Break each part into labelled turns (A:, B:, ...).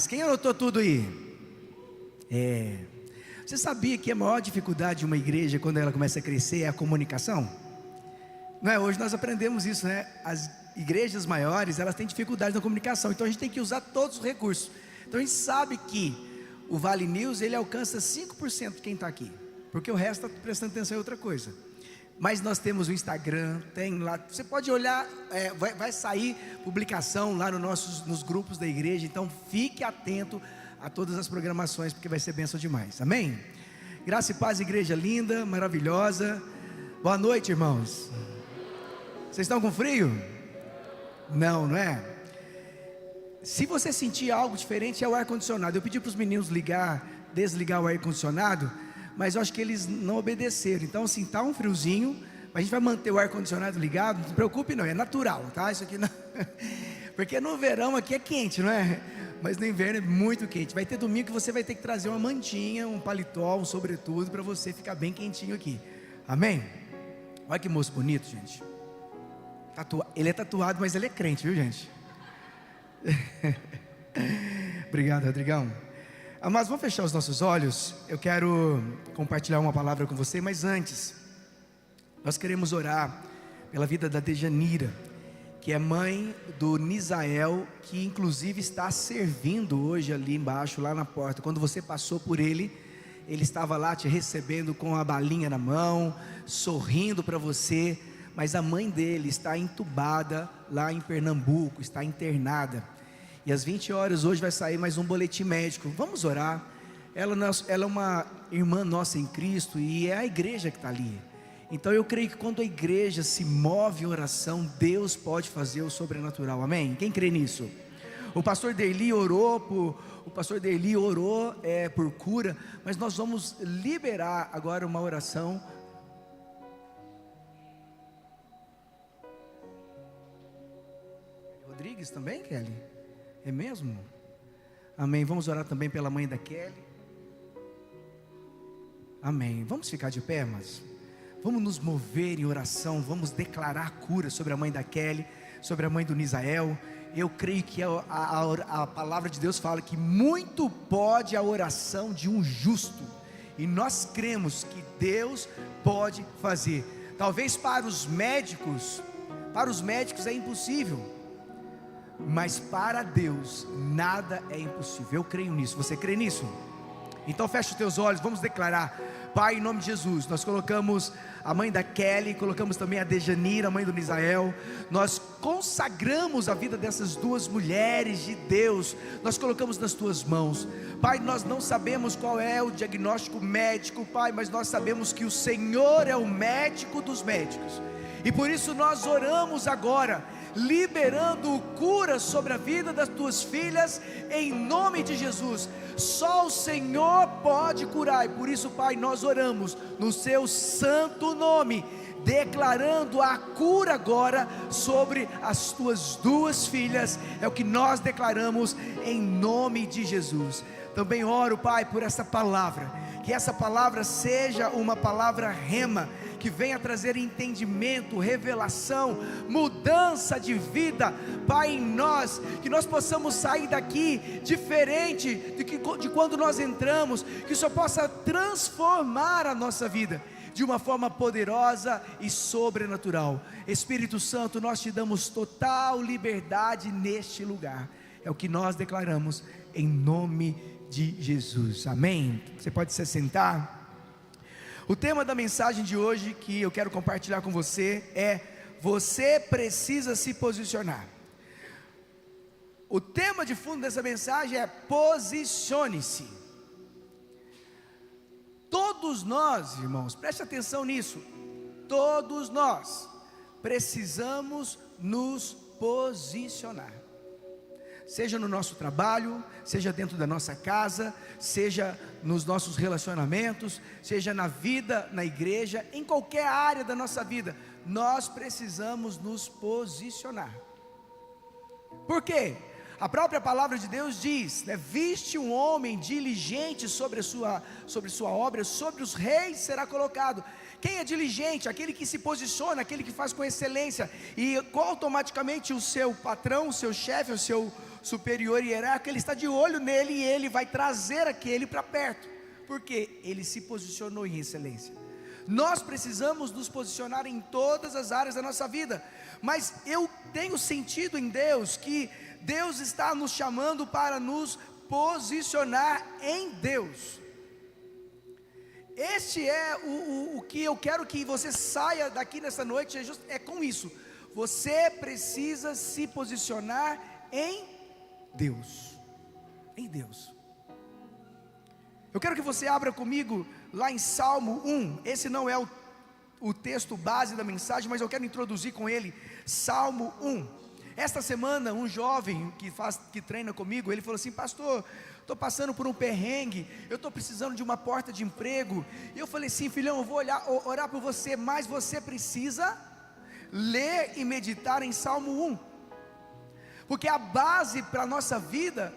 A: Quem anotou tudo aí? Você sabia que a maior dificuldade de uma igreja quando ela começa a crescer é a comunicação? Não é? Hoje nós aprendemos isso, né? As igrejas maiores, elas têm dificuldade na comunicação, então a gente tem que usar todos os recursos. Então a gente sabe que o Vale News, ele alcança 5% de quem está aqui, porque o resto está prestando atenção em outra coisa. Mas nós temos o Instagram, tem lá, você pode olhar, vai sair publicação lá nos grupos da igreja, então fique atento a todas as programações, porque vai ser bênção demais, amém? Graça e paz, igreja linda, maravilhosa. Boa noite, irmãos. Vocês estão com frio? Não é? Se você sentir algo diferente, é o ar-condicionado. Eu pedi para os meninos desligar o ar-condicionado, mas eu acho que eles não obedeceram. Então assim, está um friozinho, mas a gente vai manter o ar-condicionado ligado. Não se preocupe não, é natural, tá? Isso aqui não... Porque no verão aqui é quente, não é? Mas no inverno é muito quente. Vai ter domingo que você vai ter que trazer uma mantinha, um paletó, um sobretudo, para você ficar bem quentinho aqui, amém? Olha que moço bonito, gente. Ele é tatuado, mas ele é crente, viu, gente? Obrigado, Rodrigão. Mas vamos fechar os nossos olhos. Eu quero compartilhar uma palavra com você, mas antes, nós queremos orar pela vida da Dejanira, que é mãe do Nisael, que inclusive está servindo hoje ali embaixo, lá na porta. Quando você passou por ele estava lá te recebendo com a balinha na mão, sorrindo para você. Mas a mãe dele está entubada lá em Pernambuco, está internada. E às 20 horas hoje vai sair mais um boletim médico. Vamos orar. Ela é uma irmã nossa em Cristo e é a igreja que está ali. Então eu creio que quando a igreja se move em oração, Deus pode fazer o sobrenatural, amém? Quem crê nisso? O pastor Derli orou por cura, mas nós vamos liberar agora uma oração. Rodrigues também, Kelly? É mesmo? Amém. Vamos orar também pela mãe da Kelly. Amém. Vamos ficar de pé, mas vamos nos mover em oração. Vamos declarar cura sobre a mãe da Kelly, sobre a mãe do Nisael. Eu creio que a palavra de Deus fala que muito pode a oração de um justo, e nós cremos que Deus pode fazer. Talvez para os médicos é impossível, mas para Deus nada é impossível. Eu creio nisso. Você crê nisso? Então fecha os teus olhos, vamos declarar. Pai, em nome de Jesus, nós colocamos a mãe da Kelly, colocamos também a Dejanira, a mãe do Nisael. Nós consagramos a vida dessas duas mulheres de Deus, nós colocamos nas tuas mãos. Pai, nós não sabemos qual é o diagnóstico médico, Pai, mas nós sabemos que o Senhor é o médico dos médicos, e por isso nós oramos agora, liberando cura sobre a vida das tuas filhas, em nome de Jesus. Só o Senhor pode curar, e por isso, Pai, nós oramos no seu santo nome, declarando a cura agora sobre as tuas duas filhas. É o que nós declaramos em nome de Jesus. Também oro, Pai, por essa palavra, que essa palavra seja uma palavra rema, que venha trazer entendimento, revelação, mudança de vida, Pai, em nós, que nós possamos sair daqui diferente de quando nós entramos, que o Senhor possa transformar a nossa vida de uma forma poderosa e sobrenatural. Espírito Santo, nós te damos total liberdade neste lugar, é o que nós declaramos em nome de Jesus, amém? Você pode se sentar. O tema da mensagem de hoje que eu quero compartilhar com você é: você precisa se posicionar. O tema de fundo dessa mensagem é: posicione-se. Todos nós, irmãos, preste atenção nisso, todos nós precisamos nos posicionar. Seja no nosso trabalho, seja dentro da nossa casa, seja nos nossos relacionamentos, seja na vida, na igreja, em qualquer área da nossa vida, nós precisamos nos posicionar. Por quê? A própria palavra de Deus diz, né? Viste um homem diligente sobre sua obra, sobre os reis será colocado. Quem é diligente? Aquele que se posiciona, aquele que faz com excelência, e automaticamente o seu patrão, o seu chefe, o seu superior e hierárquico, ele está de olho nele e ele vai trazer aquele para perto, porque ele se posicionou em excelência. Nós precisamos nos posicionar em todas as áreas da nossa vida, mas eu tenho sentido em Deus que Deus está nos chamando para nos posicionar em Deus. Este é o que eu quero que você saia daqui nessa noite, é com isso. Você precisa se posicionar em Deus. Em Deus. Eu quero que você abra comigo lá em Salmo 1. Esse não é o texto base da mensagem, mas eu quero introduzir com ele Salmo 1. Esta semana um jovem que treina comigo, ele falou assim: pastor, estou passando por um perrengue, eu estou precisando de uma porta de emprego. E eu falei assim: filhão, eu vou orar por você, mas você precisa ler e meditar em Salmo 1, porque a base para a nossa vida,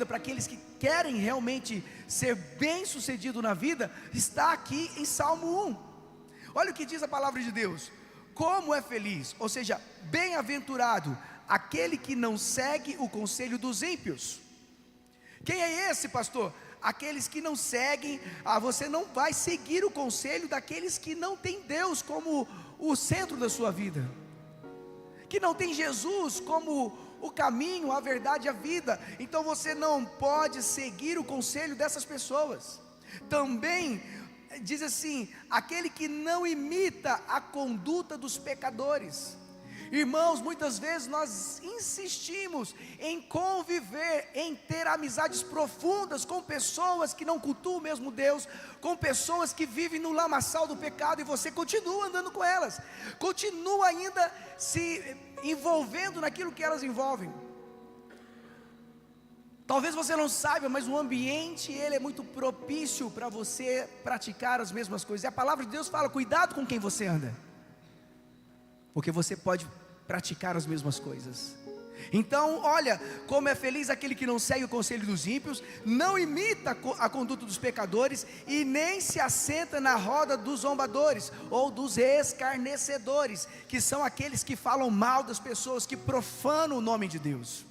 A: para aqueles que querem realmente ser bem sucedido na vida, está aqui em Salmo 1. Olha o que diz a palavra de Deus: como é feliz, ou seja, bem-aventurado aquele que não segue o conselho dos ímpios. Quem é esse, pastor? Aqueles que não seguem, você não vai seguir o conselho daqueles que não têm Deus como o centro da sua vida, que não tem Jesus como o caminho, a verdade e a vida. Então você não pode seguir o conselho dessas pessoas. Também diz assim: aquele que não imita a conduta dos pecadores. Irmãos, muitas vezes nós insistimos em conviver, em ter amizades profundas com pessoas que não cultuam o mesmo Deus, com pessoas que vivem no lamaçal do pecado, e você continua andando com elas, continua ainda se envolvendo naquilo que elas envolvem. Talvez você não saiba, mas o ambiente, ele é muito propício para você praticar as mesmas coisas. E a palavra de Deus fala: cuidado com quem você anda, porque você pode praticar as mesmas coisas. Então, olha, como é feliz aquele que não segue o conselho dos ímpios, não imita a conduta dos pecadores, e nem se assenta na roda dos zombadores, ou dos escarnecedores, que são aqueles que falam mal das pessoas, que profanam o nome de Deus.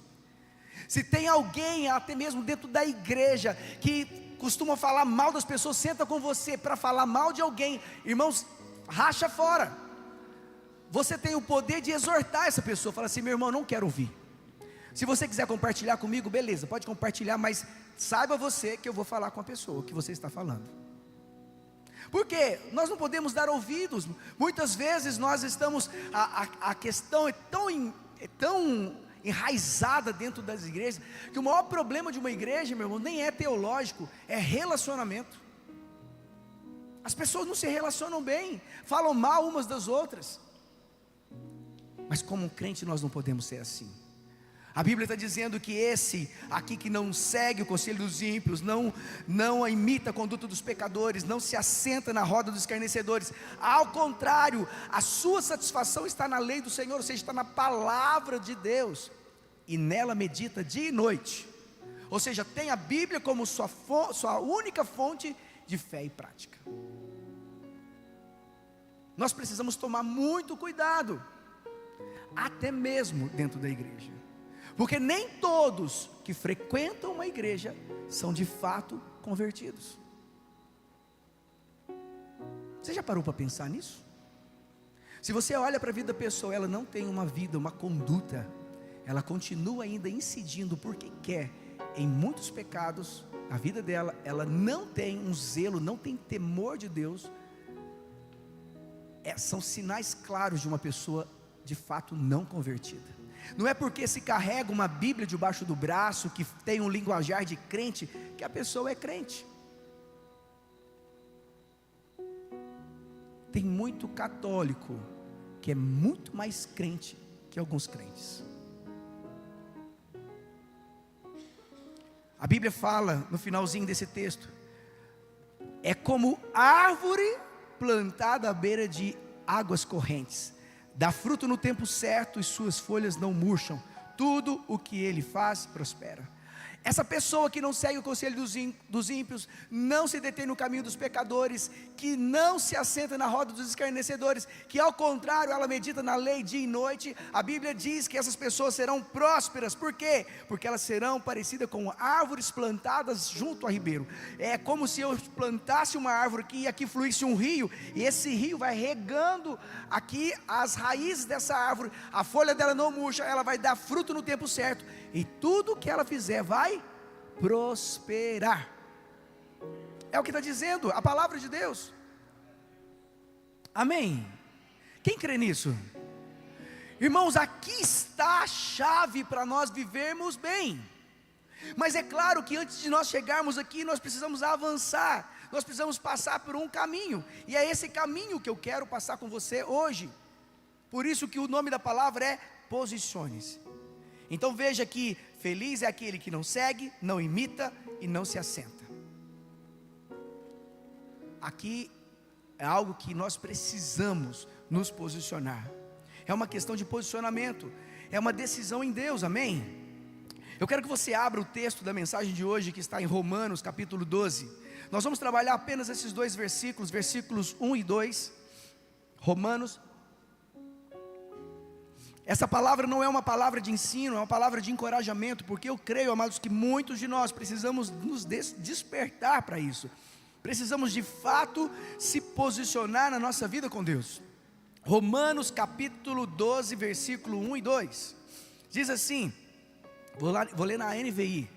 A: Se tem alguém, até mesmo dentro da igreja, que costuma falar mal das pessoas, senta com você para falar mal de alguém, irmãos, racha fora. Você tem o poder de exortar essa pessoa. Fala assim: meu irmão, não quero ouvir. Se você quiser compartilhar comigo, beleza, pode compartilhar, mas saiba você que eu vou falar com a pessoa o que você está falando. Porque nós não podemos dar ouvidos. Muitas vezes nós estamos, a questão é tão enraizada dentro das igrejas, que o maior problema de uma igreja, meu irmão, nem é teológico, é relacionamento. As pessoas não se relacionam bem, falam mal umas das outras. Mas como um crente nós não podemos ser assim. A Bíblia está dizendo que esse aqui que não segue o conselho dos ímpios, não imita a conduta dos pecadores, não se assenta na roda dos escarnecedores, ao contrário, a sua satisfação está na lei do Senhor, ou seja, está na palavra de Deus, e nela medita dia e noite. Ou seja, tem a Bíblia como sua única fonte de fé e prática. Nós precisamos tomar muito cuidado, até mesmo dentro da igreja, porque nem todos que frequentam uma igreja são de fato convertidos. Você já parou para pensar nisso? Se você olha para a vida da pessoa, ela não tem uma vida, uma conduta, ela continua ainda incidindo porque quer em muitos pecados, a vida dela, ela não tem um zelo, não tem temor de Deus, são sinais claros de uma pessoa de fato não convertida. Não é porque se carrega uma Bíblia debaixo do braço, que tem um linguajar de crente, que a pessoa é crente. Tem muito católico que é muito mais crente que alguns crentes. A Bíblia fala no finalzinho desse texto: é como árvore plantada à beira de águas correntes, dá fruto no tempo certo e suas folhas não murcham, tudo o que ele faz prospera. Essa pessoa que não segue o conselho dos ímpios, não se detém no caminho dos pecadores, que não se assenta na roda dos escarnecedores, que ao contrário ela medita na lei dia e noite, a Bíblia diz que essas pessoas serão prósperas. Por quê? Porque elas serão parecidas com árvores plantadas junto a ribeiro. É como se eu plantasse uma árvore aqui, e aqui fluísse um rio, e esse rio vai regando aqui as raízes dessa árvore, a folha dela não murcha, ela vai dar fruto no tempo certo, e tudo que ela fizer vai prosperar. É o que está dizendo a palavra de Deus. Amém? Quem crê nisso? Irmãos, aqui está a chave para nós vivermos bem. Mas é claro que antes de nós chegarmos aqui, nós precisamos avançar, nós precisamos passar por um caminho, e é esse caminho que eu quero passar com você hoje. Por isso que o nome da palavra é posicione-se. Então veja que feliz é aquele que não segue, não imita e não se assenta. Aqui é algo que nós precisamos nos posicionar. É uma questão de posicionamento, é uma decisão em Deus, amém? Eu quero que você abra o texto da mensagem de hoje, que está em Romanos capítulo 12. Nós vamos trabalhar apenas esses dois versículos, versículos 1 e 2. Romanos. Essa palavra não é uma palavra de ensino, é uma palavra de encorajamento, porque eu creio, amados, que muitos de nós precisamos nos despertar para isso. Precisamos de fato se posicionar na nossa vida com Deus. Romanos capítulo 12, versículo 1 e 2. Diz assim, vou ler na NVI.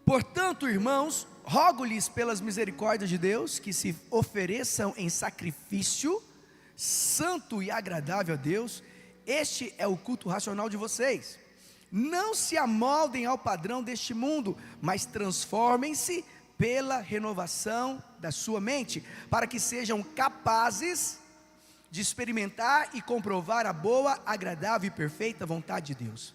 A: Portanto, irmãos, rogo-lhes pelas misericórdias de Deus, que se ofereçam em sacrifício santo e agradável a Deus. Este é o culto racional de vocês. Não se amoldem ao padrão deste mundo, mas transformem-se pela renovação da sua mente, para que sejam capazes de experimentar e comprovar a boa, agradável e perfeita vontade de Deus.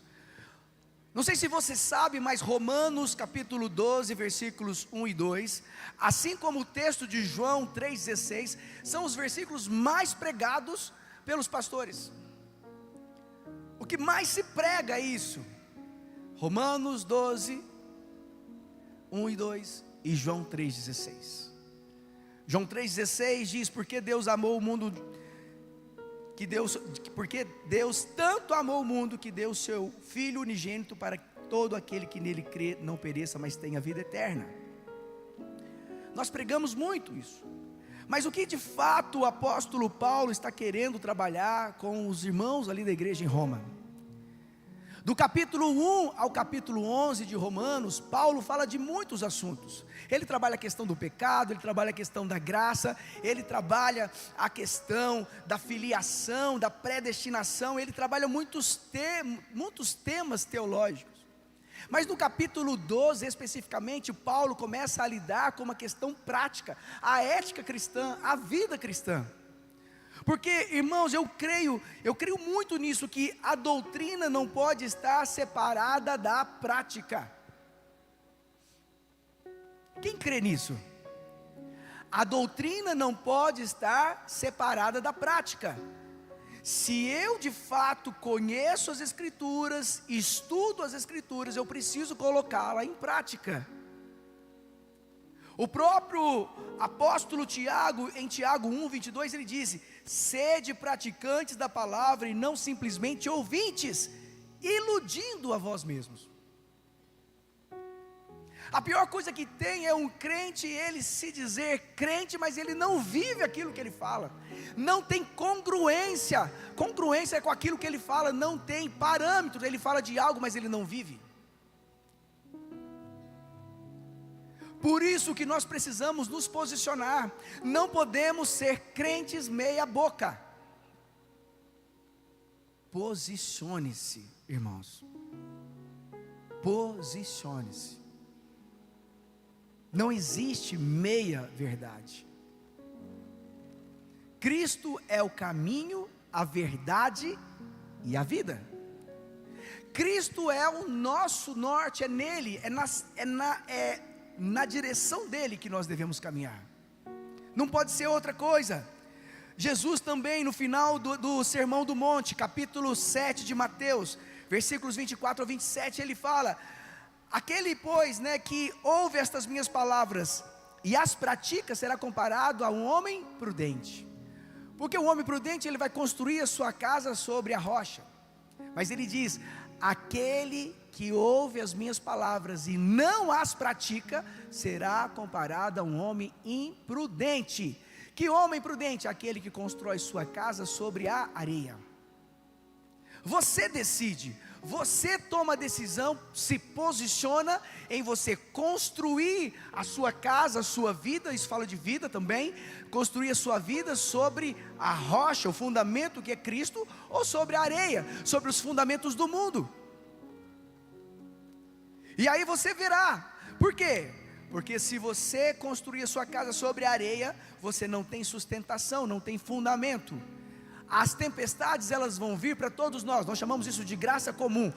A: Não sei se você sabe, mas Romanos capítulo 12, versículos 1 e 2, assim como o texto de João 3,16, são os versículos mais pregados pelos pastores. O que mais se prega é isso. Romanos 12, 1 e 2 e João 3,16. João 3,16 diz, porque Deus tanto amou o mundo que deu o seu Filho unigênito para que todo aquele que nele crê não pereça, mas tenha vida eterna. Nós pregamos muito isso. Mas o que de fato o apóstolo Paulo está querendo trabalhar com os irmãos ali da igreja em Roma? Do capítulo 1 ao capítulo 11 de Romanos, Paulo fala de muitos assuntos. Ele trabalha a questão do pecado, ele trabalha a questão da graça, ele trabalha a questão da filiação, da predestinação, ele trabalha muitos temas teológicos. Mas no capítulo 12 especificamente, Paulo começa a lidar com uma questão prática, a ética cristã, a vida cristã. Porque, irmãos, eu creio muito nisso, que a doutrina não pode estar separada da prática. Quem crê nisso? A doutrina não pode estar separada da prática. Se eu de fato conheço as Escrituras, estudo as Escrituras, eu preciso colocá-la em prática. O próprio apóstolo Tiago, em Tiago 1:22, ele diz: sede praticantes da palavra e não simplesmente ouvintes, iludindo a vós mesmos. A pior coisa que tem é um crente, ele se dizer crente, mas ele não vive aquilo que ele fala, não tem congruência com aquilo que ele fala, não tem parâmetros, ele fala de algo, mas ele não vive. Por isso que nós precisamos nos posicionar, não podemos ser crentes meia boca. Posicione-se, irmãos, posicione-se. Não existe meia verdade. Cristo é o caminho, a verdade e a vida. Cristo é o nosso norte, é nele, na direção dele que nós devemos caminhar. Não pode ser outra coisa. Jesus também, no final do Sermão do Monte, capítulo 7 de Mateus, versículos 24 a 27, ele fala: Aquele, pois, que ouve estas minhas palavras e as pratica, será comparado a um homem prudente. Porque o homem prudente, ele vai construir a sua casa sobre a rocha. Mas ele diz: aquele que ouve as minhas palavras e não as pratica, será comparado a um homem imprudente. Que homem prudente? Aquele que constrói sua casa sobre a areia. Você decide, você toma a decisão, se posiciona em você construir a sua casa, a sua vida. Isso fala de vida também. Construir a sua vida sobre a rocha, o fundamento que é Cristo, ou sobre a areia, sobre os fundamentos do mundo. E aí você verá, por quê? Porque se você construir a sua casa sobre a areia, você não tem sustentação, não tem fundamento. As tempestades, elas vão vir para todos nós chamamos isso de graça comum.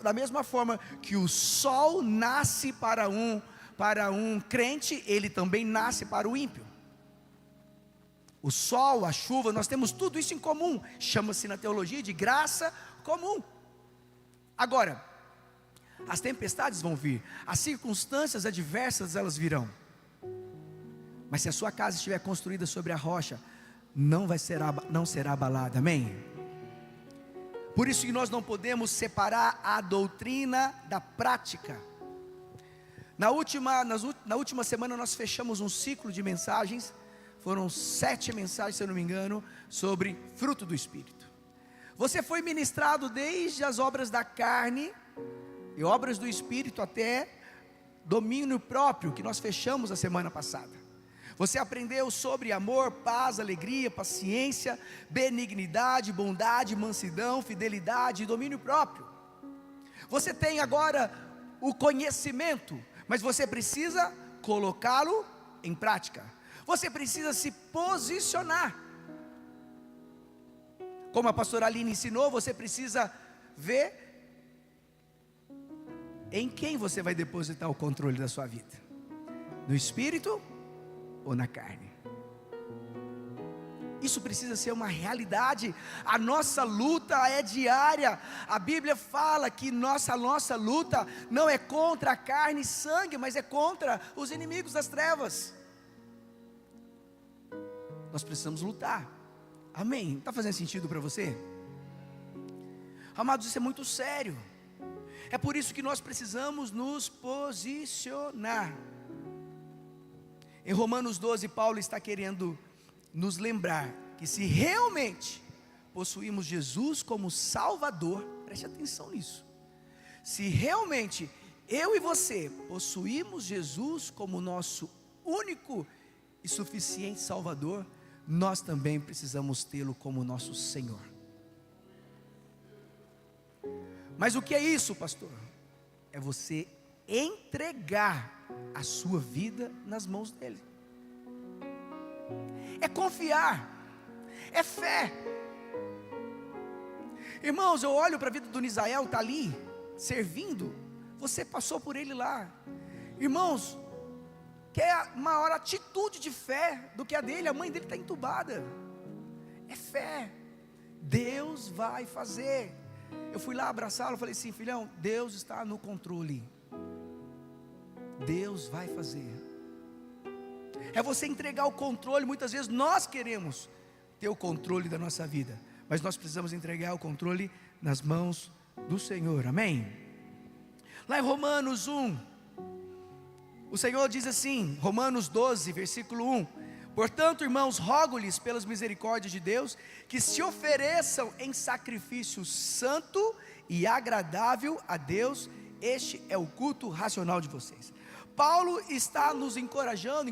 A: Da mesma forma que o sol nasce para um crente, ele também nasce para o ímpio. O sol, a chuva, nós temos tudo isso em comum, chama-se na teologia de graça comum. Agora, as tempestades vão vir, as circunstâncias adversas elas virão, mas se a sua casa estiver construída sobre a rocha, não será abalada, amém? Por isso que nós não podemos separar a doutrina da prática. Na última semana nós fechamos um ciclo de mensagens, foram 7 mensagens, se eu não me engano, sobre fruto do Espírito. Você foi ministrado desde as obras da carne e obras do Espírito até domínio próprio, que nós fechamos a semana passada. Você aprendeu sobre amor, paz, alegria, paciência, benignidade, bondade, mansidão, fidelidade e domínio próprio. Você tem agora o conhecimento, mas você precisa colocá-lo em prática. Você precisa se posicionar. Como a pastora Aline ensinou, você precisa ver em quem você vai depositar o controle da sua vida: no Espírito ou na carne? Isso precisa ser uma realidade. A nossa luta é diária. A Bíblia fala que nossa luta não é contra a carne e sangue, mas é contra os inimigos das trevas. Nós precisamos lutar, amém? Está fazendo sentido para você? Amados, isso é muito sério. É por isso que nós precisamos nos posicionar. Em Romanos 12, Paulo está querendo nos lembrar que se realmente possuímos Jesus como Salvador, preste atenção nisso. Se realmente eu e você possuímos Jesus como nosso único e suficiente Salvador, nós também precisamos tê-lo como nosso Senhor. Mas o que é isso, pastor? É você entregar a sua vida nas mãos dele. É confiar, é fé. Irmãos, eu olho para a vida do Nisael, está ali, servindo. Você passou por ele lá. Irmãos, quer maior atitude de fé do que a dele? A mãe dele está entubada. É fé. Deus vai fazer. Eu fui lá abraçá-lo, falei assim: filhão, Deus está no controle. Deus vai fazer. É você entregar o controle. Muitas vezes nós queremos ter o controle da nossa vida, mas nós precisamos entregar o controle nas mãos do Senhor, amém? Lá em Romanos 1, o Senhor diz assim, Romanos 12, versículo 1: portanto, irmãos, rogo-lhes pelas misericórdias de Deus, que se ofereçam em sacrifício santo e agradável a Deus, este é o culto racional de vocês. Paulo está nos encorajando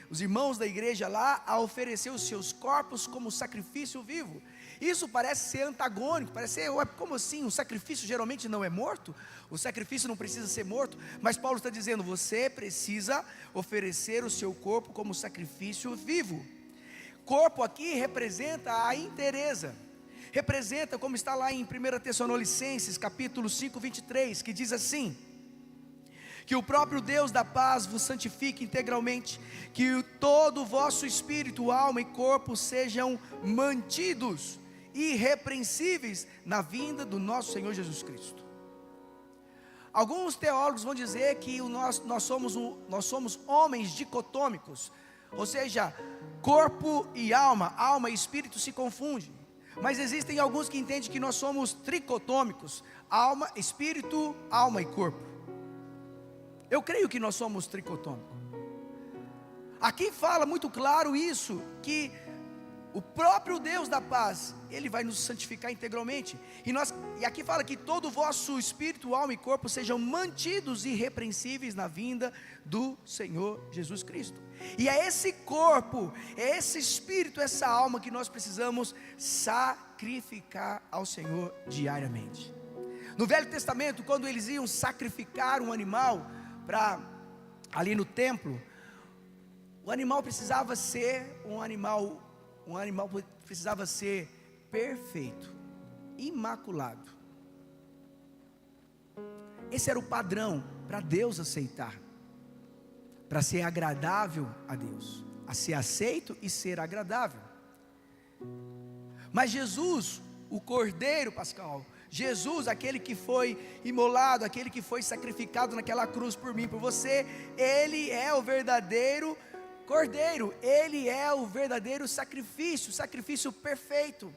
A: os irmãos da igreja lá, a oferecer os seus corpos como sacrifício vivo. Isso parece ser antagônico, parece ser, como assim? O sacrifício geralmente não é morto? O sacrifício não precisa ser morto? Mas Paulo está dizendo, você precisa oferecer o seu corpo como sacrifício vivo. Corpo aqui representa a inteireza, representa, como está lá em 1 Tessalonicenses capítulo 5, 23, que diz assim: que o próprio Deus da paz vos santifique integralmente, que todo o vosso espírito, alma e corpo sejam mantidos irrepreensíveis na vinda do nosso Senhor Jesus Cristo. Alguns teólogos vão dizer que nós somos homens dicotômicos, ou seja, corpo e alma e espírito se confundem. Mas existem alguns que entendem que nós somos tricotômicos, alma, espírito, alma e corpo. Eu creio que nós somos tricotômicos. Aqui fala muito claro isso, que o próprio Deus da paz, Ele vai nos santificar integralmente. E aqui fala que todo o vosso espírito, alma e corpo sejam mantidos irrepreensíveis na vinda do Senhor Jesus Cristo. E é esse corpo, é esse espírito, essa alma que nós precisamos sacrificar ao Senhor diariamente. No Velho Testamento, quando eles iam sacrificar um animal ali no templo, o animal precisava ser um animal precisava ser perfeito, imaculado. Esse era o padrão para Deus aceitar, para ser agradável a Deus, a ser aceito e ser agradável. Mas Jesus, o Cordeiro Pascal, Jesus, aquele que foi imolado, aquele que foi sacrificado naquela cruz por mim, por você, Ele é o verdadeiro Cordeiro, Ele é o verdadeiro sacrifício, o sacrifício perfeito.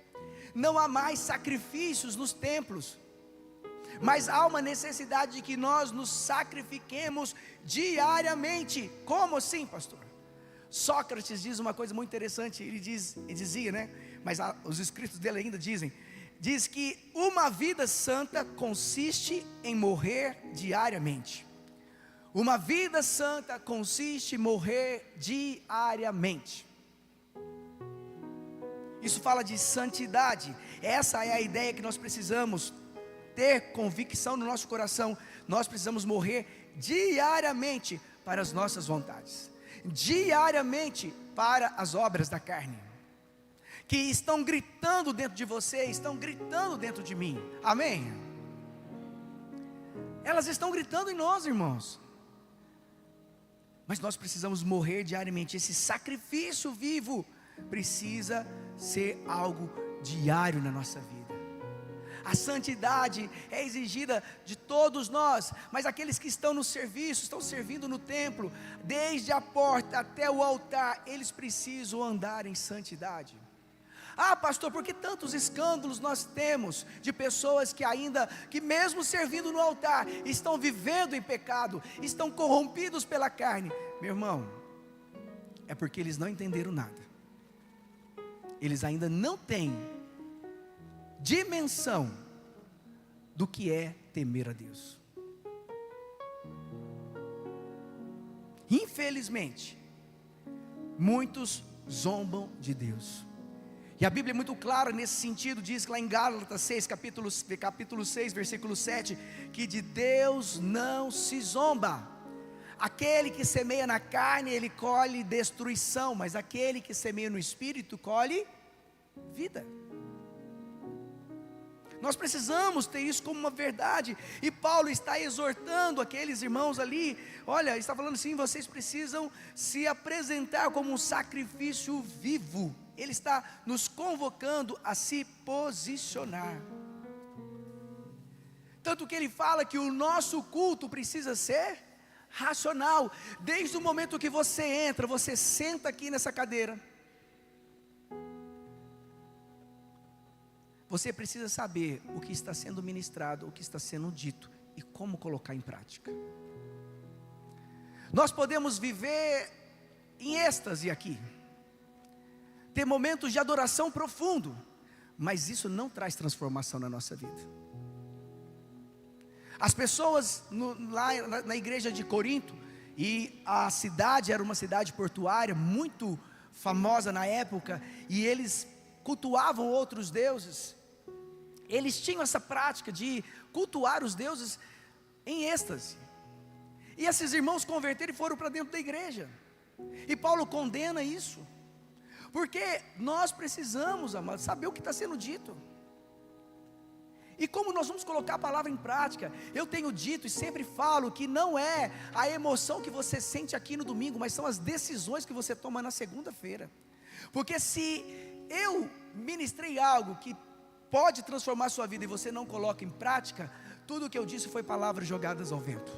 A: Não há mais sacrifícios nos templos, mas há uma necessidade de que nós nos sacrifiquemos diariamente. Como assim, pastor? Sócrates diz uma coisa muito interessante, ele dizia, né? Mas os escritos dele ainda diz que uma vida santa consiste em morrer diariamente. Uma vida santa consiste em morrer diariamente. Isso fala de santidade. Essa é a ideia que nós precisamos ter convicção no nosso coração. Nós precisamos morrer diariamente para as nossas vontades, diariamente para as obras da carne, que estão gritando dentro de você, estão gritando dentro de mim. Amém? Elas estão gritando em nós, irmãos. Mas nós precisamos morrer diariamente. Esse sacrifício vivo precisa ser algo diário na nossa vida. A santidade é exigida de todos nós, mas aqueles que estão no serviço, estão servindo no templo, desde a porta até o altar, eles precisam andar em santidade. Ah, pastor, por que tantos escândalos nós temos de pessoas que mesmo servindo no altar, estão vivendo em pecado, estão corrompidos pela carne? Meu irmão, é porque eles não entenderam nada. Eles ainda não têm dimensão do que é temer a Deus. Infelizmente, muitos zombam de Deus. E a Bíblia é muito clara nesse sentido, diz lá em Gálatas 6, capítulo 6, versículo 7, que de Deus não se zomba. Aquele que semeia na carne, ele colhe destruição, mas aquele que semeia no Espírito, colhe vida. Nós precisamos ter isso como uma verdade, e Paulo está exortando aqueles irmãos ali, olha, está falando assim, vocês precisam se apresentar como um sacrifício vivo. Ele está nos convocando a se posicionar. Tanto que ele fala que o nosso culto precisa ser racional. Desde o momento que você entra, você senta aqui nessa cadeira, você precisa saber o que está sendo ministrado, o que está sendo dito e como colocar em prática. Nós podemos viver em êxtase aqui, ter momentos de adoração profundo, mas isso não traz transformação na nossa vida. As pessoas lá na igreja de Corinto, e a cidade era uma cidade portuária muito famosa na época, e eles cultuavam outros deuses. Eles tinham essa prática de cultuar os deuses em êxtase. E esses irmãos converteram e foram para dentro da igreja. E Paulo condena isso. Porque nós precisamos, amados, saber o que está sendo dito. E como nós vamos colocar a palavra em prática? Eu tenho dito e sempre falo que não é a emoção que você sente aqui no domingo, mas são as decisões que você toma na segunda-feira. Porque se eu ministrei algo que pode transformar a sua vida e você não coloca em prática, tudo o que eu disse foi palavras jogadas ao vento.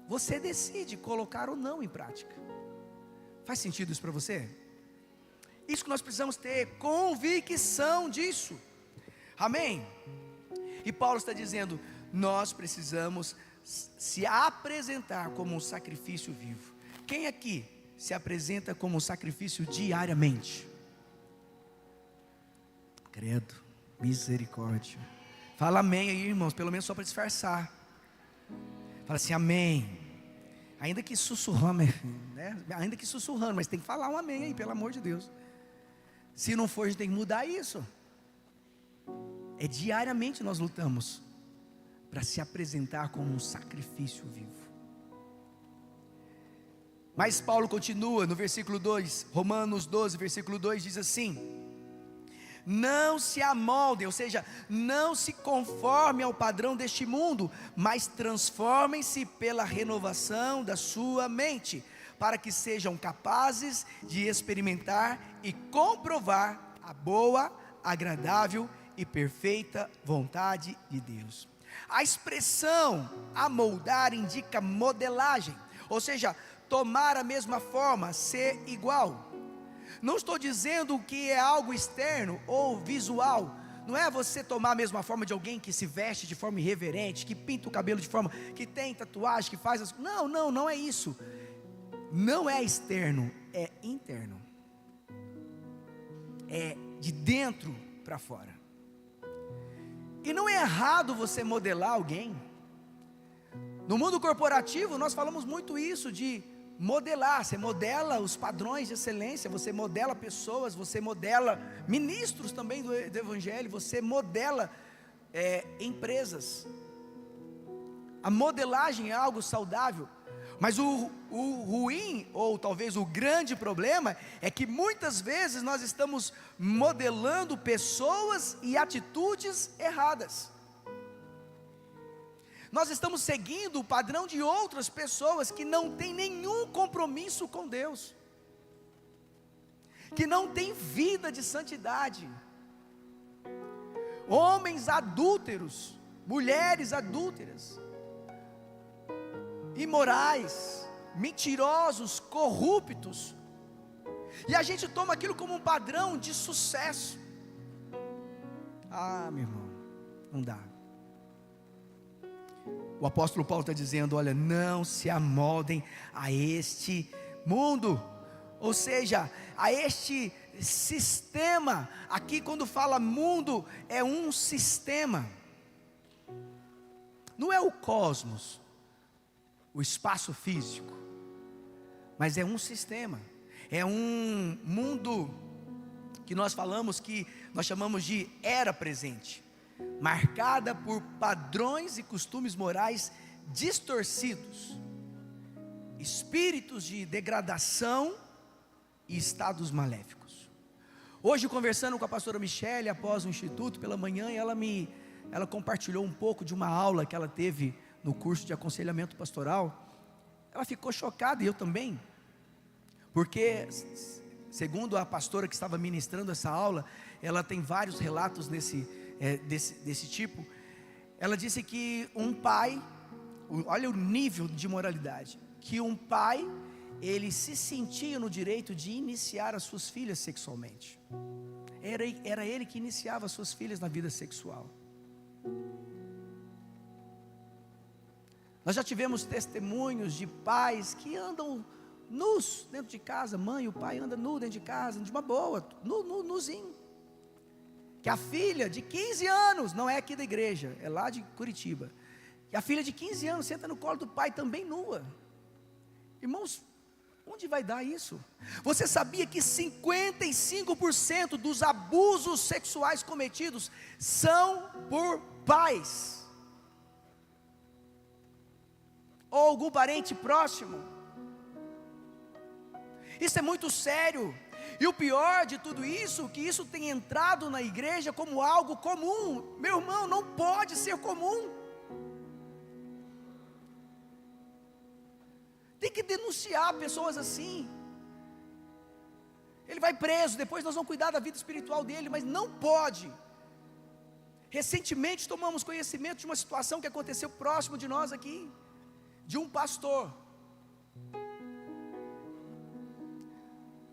A: Você decide colocar ou não em prática. Faz sentido isso para você? Isso que nós precisamos ter convicção disso. Amém? E Paulo está dizendo, nós precisamos se apresentar como um sacrifício vivo. Quem aqui se apresenta como um sacrifício diariamente? Credo, misericórdia. Fala amém aí, irmãos, pelo menos só para disfarçar. Fala assim, amém. Ainda que sussurrando, né? Ainda que sussurrando, mas tem que falar um amém aí, pelo amor de Deus. Se não for, a gente tem que mudar isso. É diariamente nós lutamos para se apresentar como um sacrifício vivo. Mas Paulo continua no versículo 2, Romanos 12, versículo 2, diz assim: não se amoldem, ou seja, não se conformem ao padrão deste mundo, mas transformem-se pela renovação da sua mente, para que sejam capazes de experimentar e comprovar a boa, agradável e perfeita vontade de Deus. A expressão amoldar indica modelagem, ou seja, tomar a mesma forma, ser igual. Não estou dizendo que é algo externo ou visual. Não é você tomar a mesma forma de alguém que se veste de forma irreverente, que pinta o cabelo de forma, que tem tatuagem, que faz as... Não é isso. Não é externo, é interno. É de dentro para fora. E não é errado você modelar alguém. No mundo corporativo nós falamos muito isso de modelar. Você modela os padrões de excelência, você modela pessoas, você modela ministros também do Evangelho, você modela empresas. A modelagem é algo saudável, mas o ruim, ou talvez o grande problema, é que muitas vezes nós estamos modelando pessoas e atitudes erradas. Nós estamos seguindo o padrão de outras pessoas que não têm nenhum compromisso com Deus, que não têm vida de santidade, homens adúlteros, mulheres adúlteras, imorais, mentirosos, corruptos, e a gente toma aquilo como um padrão de sucesso. Meu irmão, não dá. O apóstolo Paulo está dizendo, olha, não se amoldem a este mundo, ou seja, a este sistema. Aqui quando fala mundo, é um sistema, não é o cosmos, o espaço físico, mas é um sistema, é um mundo que nós falamos, que nós chamamos de era presente, marcada por padrões e costumes morais distorcidos, espíritos de degradação e estados maléficos. Hoje, conversando com a pastora Michele após o instituto pela manhã, ela compartilhou um pouco de uma aula que ela teve no curso de aconselhamento pastoral. Ela ficou chocada, e eu também, porque segundo a pastora que estava ministrando essa aula, ela tem vários relatos desse tipo. Ela disse que um pai, olha o nível de moralidade, que um pai, ele se sentia no direito de iniciar as suas filhas sexualmente. Era ele que iniciava as suas filhas na vida sexual. Nós já tivemos testemunhos de pais que andam nus dentro de casa, mãe e o pai andam nu dentro de casa, de uma boa, nuzinho. Que a filha de 15 anos, não é aqui da igreja, é lá de Curitiba, que a filha de 15 anos senta no colo do pai também nua. Irmãos, onde vai dar isso? Você sabia que 55% dos abusos sexuais cometidos são por pais? Ou algum parente próximo? Isso é muito sério. E o pior de tudo isso, que isso tem entrado na igreja como algo comum. Meu irmão, não pode ser comum. Tem que denunciar pessoas assim. Ele vai preso, depois nós vamos cuidar da vida espiritual dele, mas não pode Recentemente tomamos conhecimento de uma situação que aconteceu próximo de nós aqui, de um pastor.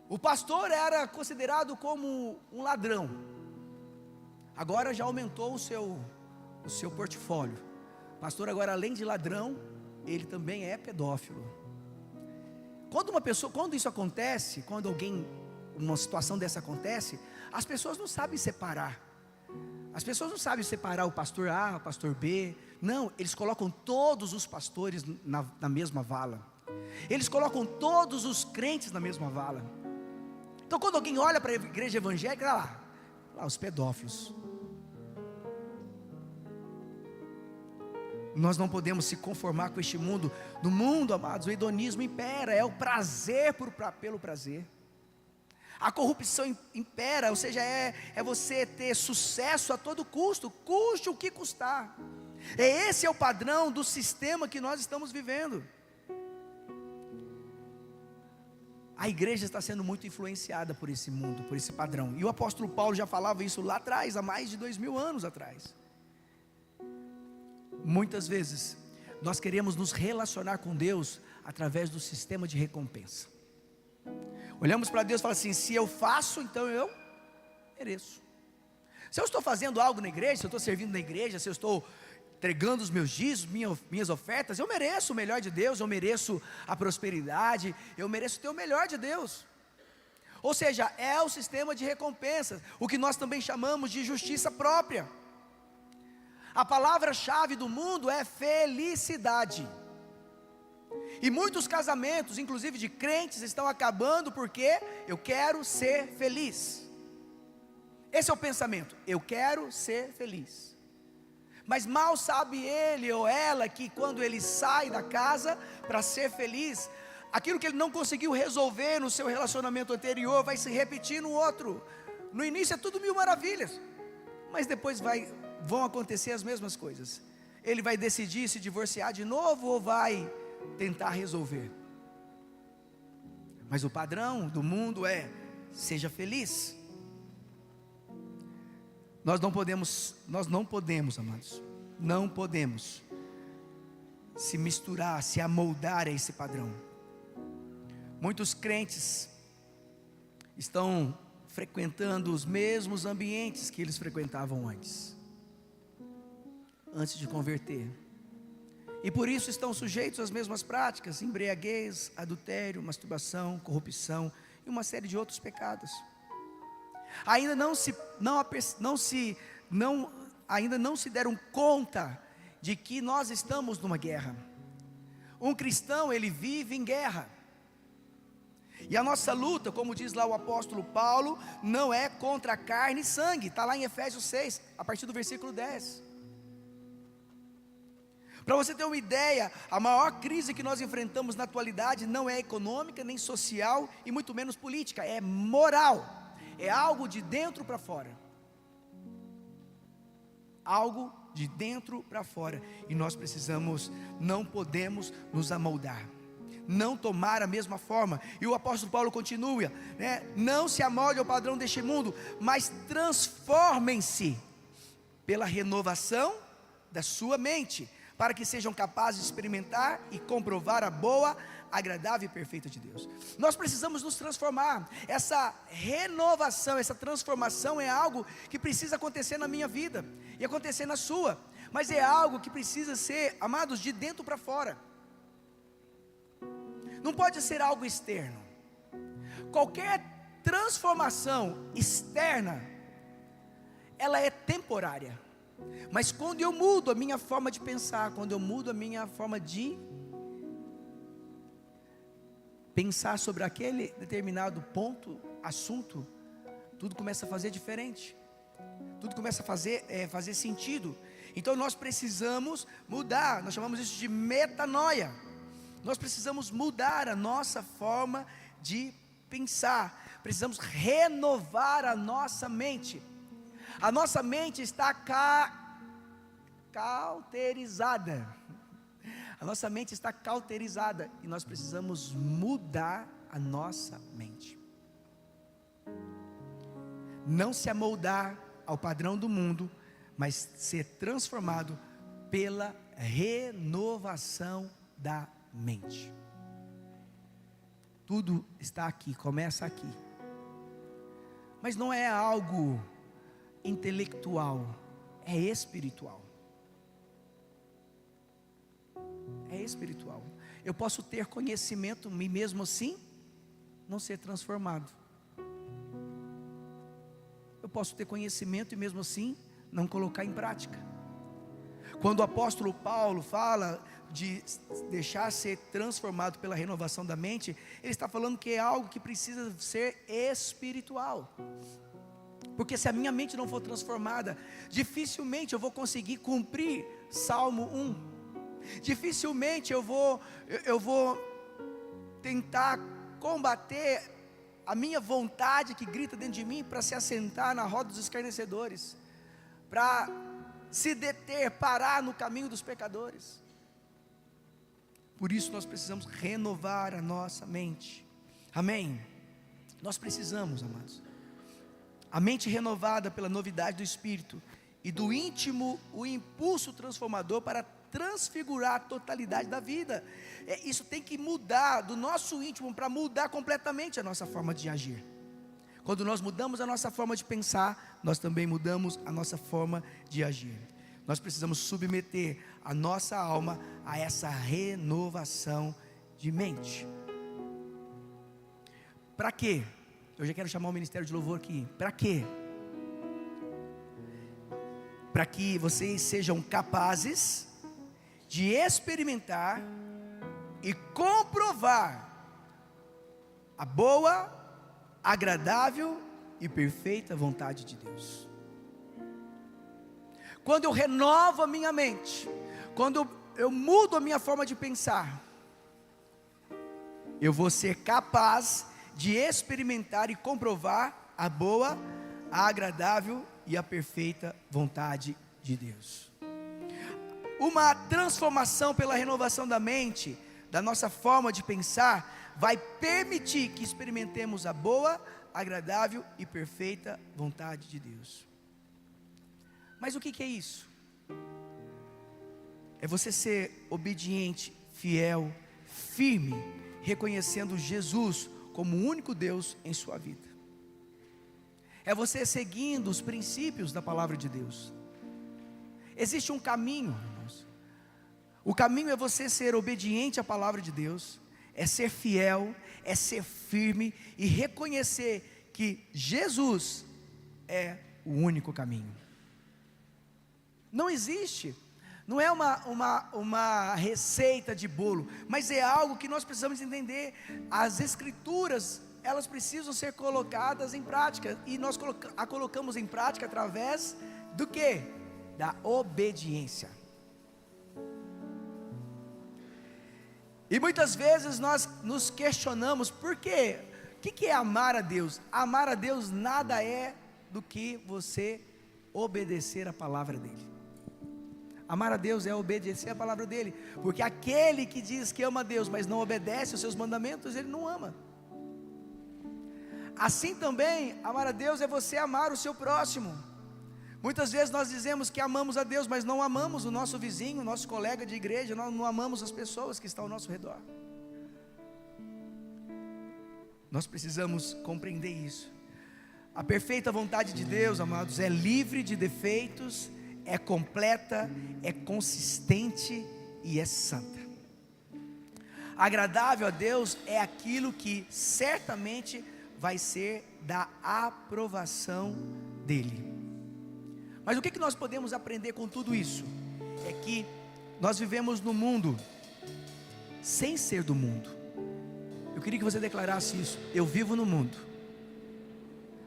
A: O pastor era considerado como um ladrão. Agora já aumentou o seu portfólio. O pastor agora, além de ladrão, ele também é pedófilo. Quando isso acontece, quando uma situação dessa acontece, as pessoas não sabem separar. As pessoas não sabem separar o pastor A, o pastor B. Não, eles colocam todos os pastores na mesma vala. Eles colocam todos os crentes na mesma vala. Então quando alguém olha para a igreja evangélica, olha lá os pedófilos. Nós não podemos se conformar com este mundo. No mundo, amados, o hedonismo impera, é o prazer pelo prazer. A corrupção impera, ou seja, é você ter sucesso a todo custo, custe o que custar. Esse é o padrão do sistema que nós estamos vivendo. A igreja está sendo muito influenciada por esse mundo, por esse padrão. E o apóstolo Paulo já falava isso lá atrás, há mais de 2000 anos atrás. Muitas vezes, nós queremos nos relacionar com Deus através do sistema de recompensa. Olhamos para Deus e falamos assim: se eu faço, então eu mereço. Se eu estou fazendo algo na igreja, se eu estou servindo na igreja, se eu estou entregando os meus dízimos, minhas ofertas, eu mereço o melhor de Deus, eu mereço a prosperidade, eu mereço ter o melhor de Deus. Ou seja, é o sistema de recompensas, o que nós também chamamos de justiça própria. A palavra-chave do mundo é felicidade. E muitos casamentos, inclusive de crentes, estão acabando porque eu quero ser feliz. Esse é o pensamento, eu quero ser feliz. Mas mal sabe ele ou ela que quando ele sai da casa para ser feliz, aquilo que ele não conseguiu resolver no seu relacionamento anterior vai se repetir no outro. No início é tudo mil maravilhas, mas depois vão acontecer as mesmas coisas. Ele vai decidir se divorciar de novo ou vai tentar resolver. Mas o padrão do mundo é: seja feliz. Nós não podemos, amados, não podemos se misturar, se amoldar a esse padrão. Muitos crentes estão frequentando os mesmos ambientes que eles frequentavam antes de converter, e por isso estão sujeitos às mesmas práticas: embriaguez, adultério, masturbação, corrupção e uma série de outros pecados. Ainda não se deram conta de que nós estamos numa guerra. Um cristão, ele vive em guerra. E a nossa luta, como diz lá o apóstolo Paulo, não é contra carne e sangue. Está lá em Efésios 6, a partir do versículo 10. Para você ter uma ideia, a maior crise que nós enfrentamos na atualidade não é econômica, nem social e muito menos política, é moral. É algo de dentro para fora. Algo de dentro para fora. E nós não podemos nos amoldar, não tomar a mesma forma. E o apóstolo Paulo continua, não se amolde ao padrão deste mundo, mas transformem-se pela renovação da sua mente, para que sejam capazes de experimentar e comprovar a boa, agradável e perfeita de Deus. Nós precisamos nos transformar. Essa renovação, essa transformação é algo que precisa acontecer na minha vida e acontecer na sua, mas é algo que precisa ser, amados, de dentro para fora. Não pode ser algo externo. Qualquer transformação externa, ela é temporária. Mas quando eu mudo a minha forma de pensar, quando eu mudo a minha forma de pensar sobre aquele determinado ponto, assunto, tudo começa a fazer diferente, tudo começa a fazer sentido. Então nós precisamos mudar, nós chamamos isso de metanoia. Nós precisamos mudar a nossa forma de pensar, precisamos renovar a nossa mente. A nossa mente está cauterizada. A nossa mente está cauterizada e nós precisamos mudar a nossa mente. Não se amoldar ao padrão do mundo, mas ser transformado pela renovação da mente. Tudo está aqui, começa aqui. Mas não é algo intelectual, é espiritual. É espiritual. Eu posso ter conhecimento e mesmo assim não ser transformado. Eu posso ter conhecimento e mesmo assim não colocar em prática. Quando o apóstolo Paulo fala de deixar ser transformado pela renovação da mente, ele está falando que é algo que precisa ser espiritual. Porque se a minha mente não for transformada, dificilmente eu vou conseguir cumprir Salmo 1. Dificilmente eu vou tentar combater a minha vontade que grita dentro de mim para se assentar na roda dos escarnecedores, para se deter, parar no caminho dos pecadores. Por isso nós precisamos renovar a nossa mente. Amém? Nós precisamos, amados. A mente renovada pela novidade do Espírito e do íntimo, o impulso transformador para transfigurar a totalidade da vida. Isso tem que mudar do nosso íntimo para mudar completamente a nossa forma de agir. Quando nós mudamos a nossa forma de pensar, nós também mudamos a nossa forma de agir. Nós precisamos submeter a nossa alma a essa renovação de mente. Para quê? Eu já quero chamar o Ministério de Louvor aqui. Para quê? Para que vocês sejam capazes de experimentar e comprovar a boa, agradável e perfeita vontade de Deus. Quando eu renovo a minha mente, quando eu mudo a minha forma de pensar, eu vou ser capaz de experimentar e comprovar a boa, a agradável e a perfeita vontade de Deus. Uma transformação pela renovação da mente, da nossa forma de pensar, vai permitir que experimentemos a boa, agradável e perfeita vontade de Deus. Mas o que é isso? É você ser obediente, fiel, firme, reconhecendo Jesus como o único Deus em sua vida. É você seguindo os princípios da palavra de Deus. Existe um caminho, irmãos. O caminho é você ser obediente à palavra de Deus, é ser fiel, é ser firme e reconhecer que Jesus é o único caminho. Não existe, não é uma receita de bolo, mas é algo que nós precisamos entender. As Escrituras, elas precisam ser colocadas em prática, e nós a colocamos em prática através do quê? Da obediência. E muitas vezes nós nos questionamos, por quê? O que é amar a Deus? Amar a Deus nada é do que você obedecer a palavra dEle. Amar a Deus é obedecer a palavra dEle, porque aquele que diz que ama a Deus, mas não obedece os seus mandamentos, ele não ama. Assim também, amar a Deus é você amar o seu próximo. Muitas vezes nós dizemos que amamos a Deus, mas não amamos o nosso vizinho, o nosso colega de igreja, nós não amamos as pessoas que estão ao nosso redor. Nós precisamos compreender isso. A perfeita vontade de Deus, amados, é livre de defeitos, é completa, é consistente e é santa. Agradável a Deus é aquilo que certamente vai ser da aprovação dEle. Mas o que nós podemos aprender com tudo isso? É que nós vivemos no mundo sem ser do mundo. Eu queria que você declarasse isso. Eu vivo no mundo.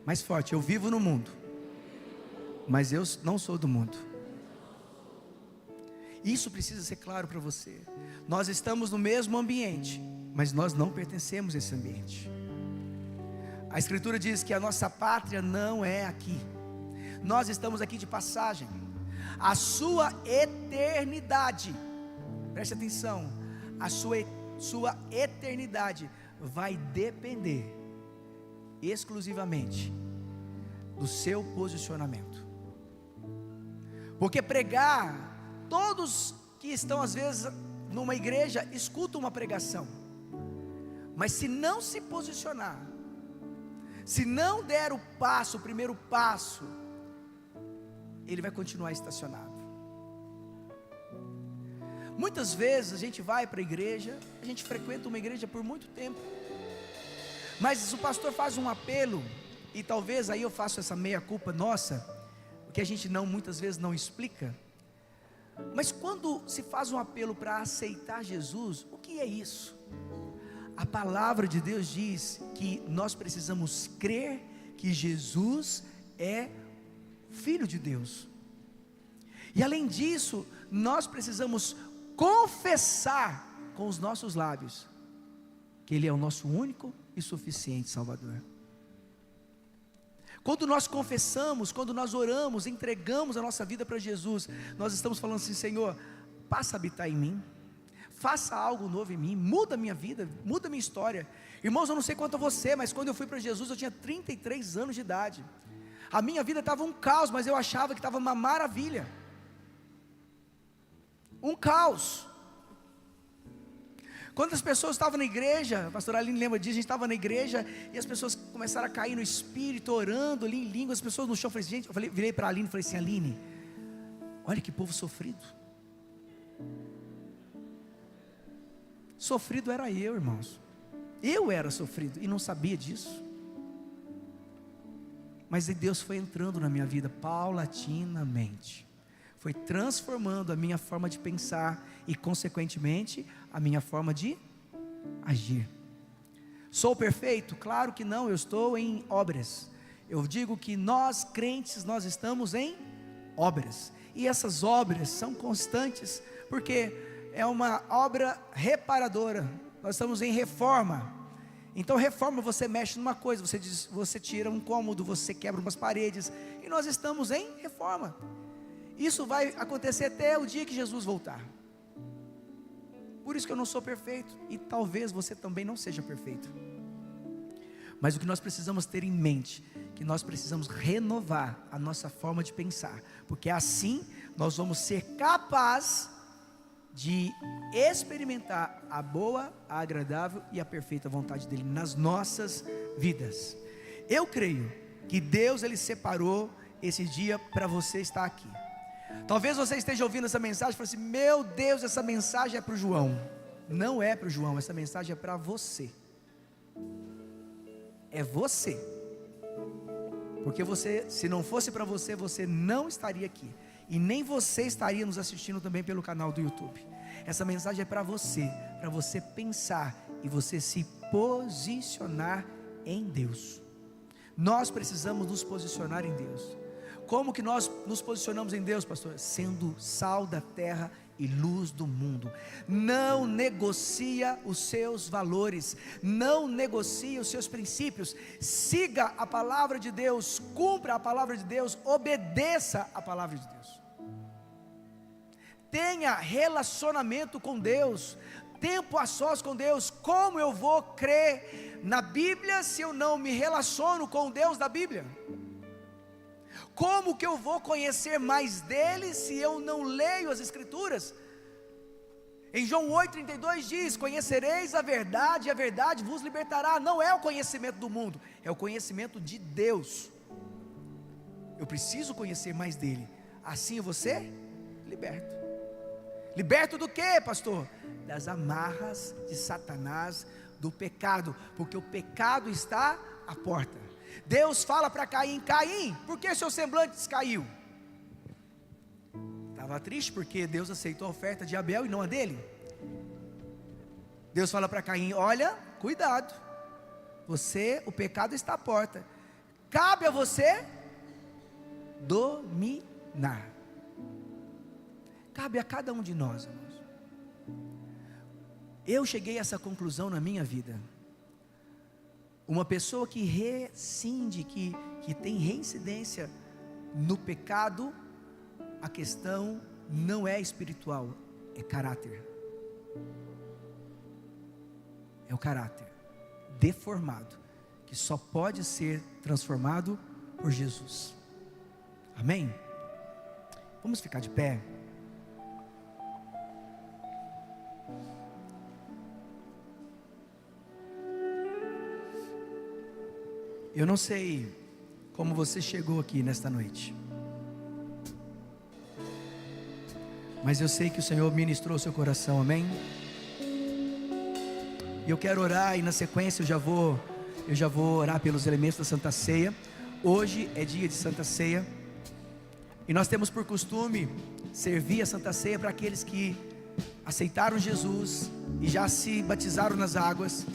A: Mais forte, eu vivo no mundo, mas eu não sou do mundo. Isso precisa ser claro para você. Nós estamos no mesmo ambiente, mas nós não pertencemos a esse ambiente. A Escritura diz que a nossa pátria não é aqui. Nós estamos aqui de passagem. A sua eternidade, preste atenção, a sua eternidade vai depender exclusivamente do seu posicionamento. Porque pregar, todos que estão às vezes numa igreja escutam uma pregação, mas se não se posicionar, se não der o primeiro passo, ele vai continuar estacionado. Muitas vezes a gente vai para a igreja, a gente frequenta uma igreja por muito tempo, mas o pastor faz um apelo, e talvez aí eu faço essa meia culpa nossa, que a gente muitas vezes não explica. Mas quando se faz um apelo para aceitar Jesus, o que é isso? A palavra de Deus diz que nós precisamos crer que Jesus é Filho de Deus, e além disso, nós precisamos confessar com os nossos lábios que Ele é o nosso único e suficiente Salvador. Quando nós confessamos, quando nós oramos, entregamos a nossa vida para Jesus, nós estamos falando assim: Senhor, passa a habitar em mim, faça algo novo em mim, muda a minha vida, muda a minha história. Irmãos, eu não sei quanto a você, mas quando eu fui para Jesus, eu tinha 33 anos de idade, a minha vida estava um caos, mas eu achava que estava uma maravilha, um caos. Quando as pessoas estavam na igreja, a pastora Aline lembra disso, a gente estava na igreja, e as pessoas começaram a cair no espírito, orando ali em língua, as pessoas no chão, eu falei, gente, virei para a Aline e falei assim: Aline, olha que povo sofrido. Sofrido era eu, irmãos, eu era sofrido, e não sabia disso, mas Deus foi entrando na minha vida, paulatinamente, foi transformando a minha forma de pensar, e consequentemente, a minha forma de agir. Sou perfeito? Claro que não, eu estou em obras. Eu digo que nós crentes, nós estamos em obras, e essas obras são constantes, porque é uma obra reparadora, nós estamos em reforma. Então reforma, você mexe numa coisa, você tira um cômodo, você quebra umas paredes, e nós estamos em reforma. Isso vai acontecer até o dia que Jesus voltar. Por isso que eu não sou perfeito, e talvez você também não seja perfeito, mas o que nós precisamos ter em mente, que nós precisamos renovar a nossa forma de pensar, porque assim nós vamos ser capazes de experimentar a boa, a agradável e a perfeita vontade dEle nas nossas vidas. Eu creio que Deus, Ele separou esse dia para você estar aqui. Talvez você esteja ouvindo essa mensagem e fale assim: meu Deus, essa mensagem é para o João. Não é para o João, essa mensagem é para você. É você. Porque você, se não fosse para você, você não estaria aqui, e nem você estaria nos assistindo também pelo canal do YouTube. Essa mensagem é para você pensar e você se posicionar em Deus. Nós precisamos nos posicionar em Deus. Como que nós nos posicionamos em Deus, pastor? Sendo sal da terra e luz do mundo. Não negocia os seus valores, não negocia os seus princípios. Siga a palavra de Deus, cumpra a palavra de Deus, obedeça a palavra de Deus. Tenha relacionamento com Deus, tempo a sós com Deus. Como eu vou crer na Bíblia se eu não me relaciono com o Deus da Bíblia? Como que eu vou conhecer mais dele se eu não leio as Escrituras? Em João 8,32 diz: conhecereis a verdade, e a verdade vos libertará. Não é o conhecimento do mundo, é o conhecimento de Deus. Eu preciso conhecer mais dele, assim eu vou ser liberto. Liberto do que, pastor? Das amarras de Satanás, do pecado, porque o pecado está à porta. Deus fala para Caim: Caim, por que seu semblante descaiu? Estava triste porque Deus aceitou a oferta de Abel e não a dele. Deus fala para Caim: olha, cuidado, o pecado está à porta, cabe a você dominar. Cabe a cada um de nós, irmãos. Eu cheguei a essa conclusão na minha vida. Uma pessoa que rescinde, que tem reincidência no pecado, a questão não é espiritual, é caráter. É o caráter deformado, que só pode ser transformado por Jesus. Amém? Vamos ficar de pé. Eu não sei como você chegou aqui nesta noite, mas eu sei que o Senhor ministrou seu coração, amém? E eu quero orar, e na sequência eu já vou orar pelos elementos da Santa Ceia. Hoje é dia de Santa Ceia, e nós temos por costume servir a Santa Ceia para aqueles que aceitaram Jesus e já se batizaram nas águas.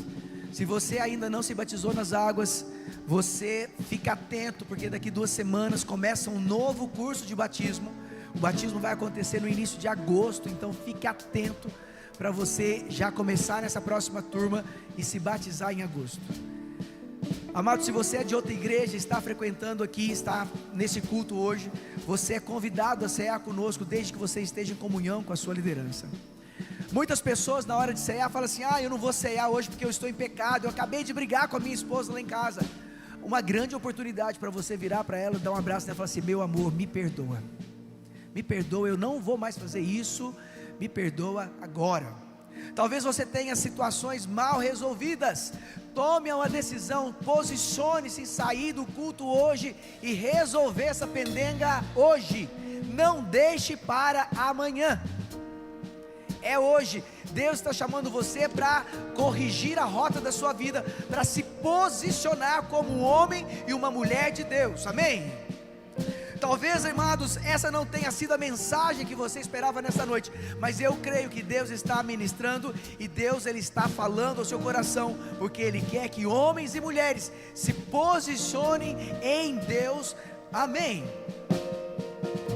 A: Se você ainda não se batizou nas águas, você fica atento, porque daqui 2 semanas começa um novo curso de batismo. O batismo vai acontecer no início de agosto, então fique atento para você já começar nessa próxima turma e se batizar em agosto. Amado, se você é de outra igreja, está frequentando aqui, está nesse culto hoje, você é convidado a cear conosco, desde que você esteja em comunhão com a sua liderança. Muitas pessoas na hora de cear falam assim: eu não vou cear hoje porque eu estou em pecado, eu acabei de brigar com a minha esposa lá em casa. Uma grande oportunidade para você virar para ela, dar um abraço nela e falar assim: meu amor, me perdoa, eu não vou mais fazer isso, me perdoa agora. Talvez você tenha situações mal resolvidas, tome uma decisão, posicione-se em sair do culto hoje e resolver essa pendenga hoje, não deixe para amanhã. É hoje. Deus está chamando você para corrigir a rota da sua vida, para se posicionar como um homem e uma mulher de Deus, amém? Talvez, amados, essa não tenha sido a mensagem que você esperava nessa noite, mas eu creio que Deus está ministrando, e Deus Ele está falando ao seu coração, porque Ele quer que homens e mulheres se posicionem em Deus, amém?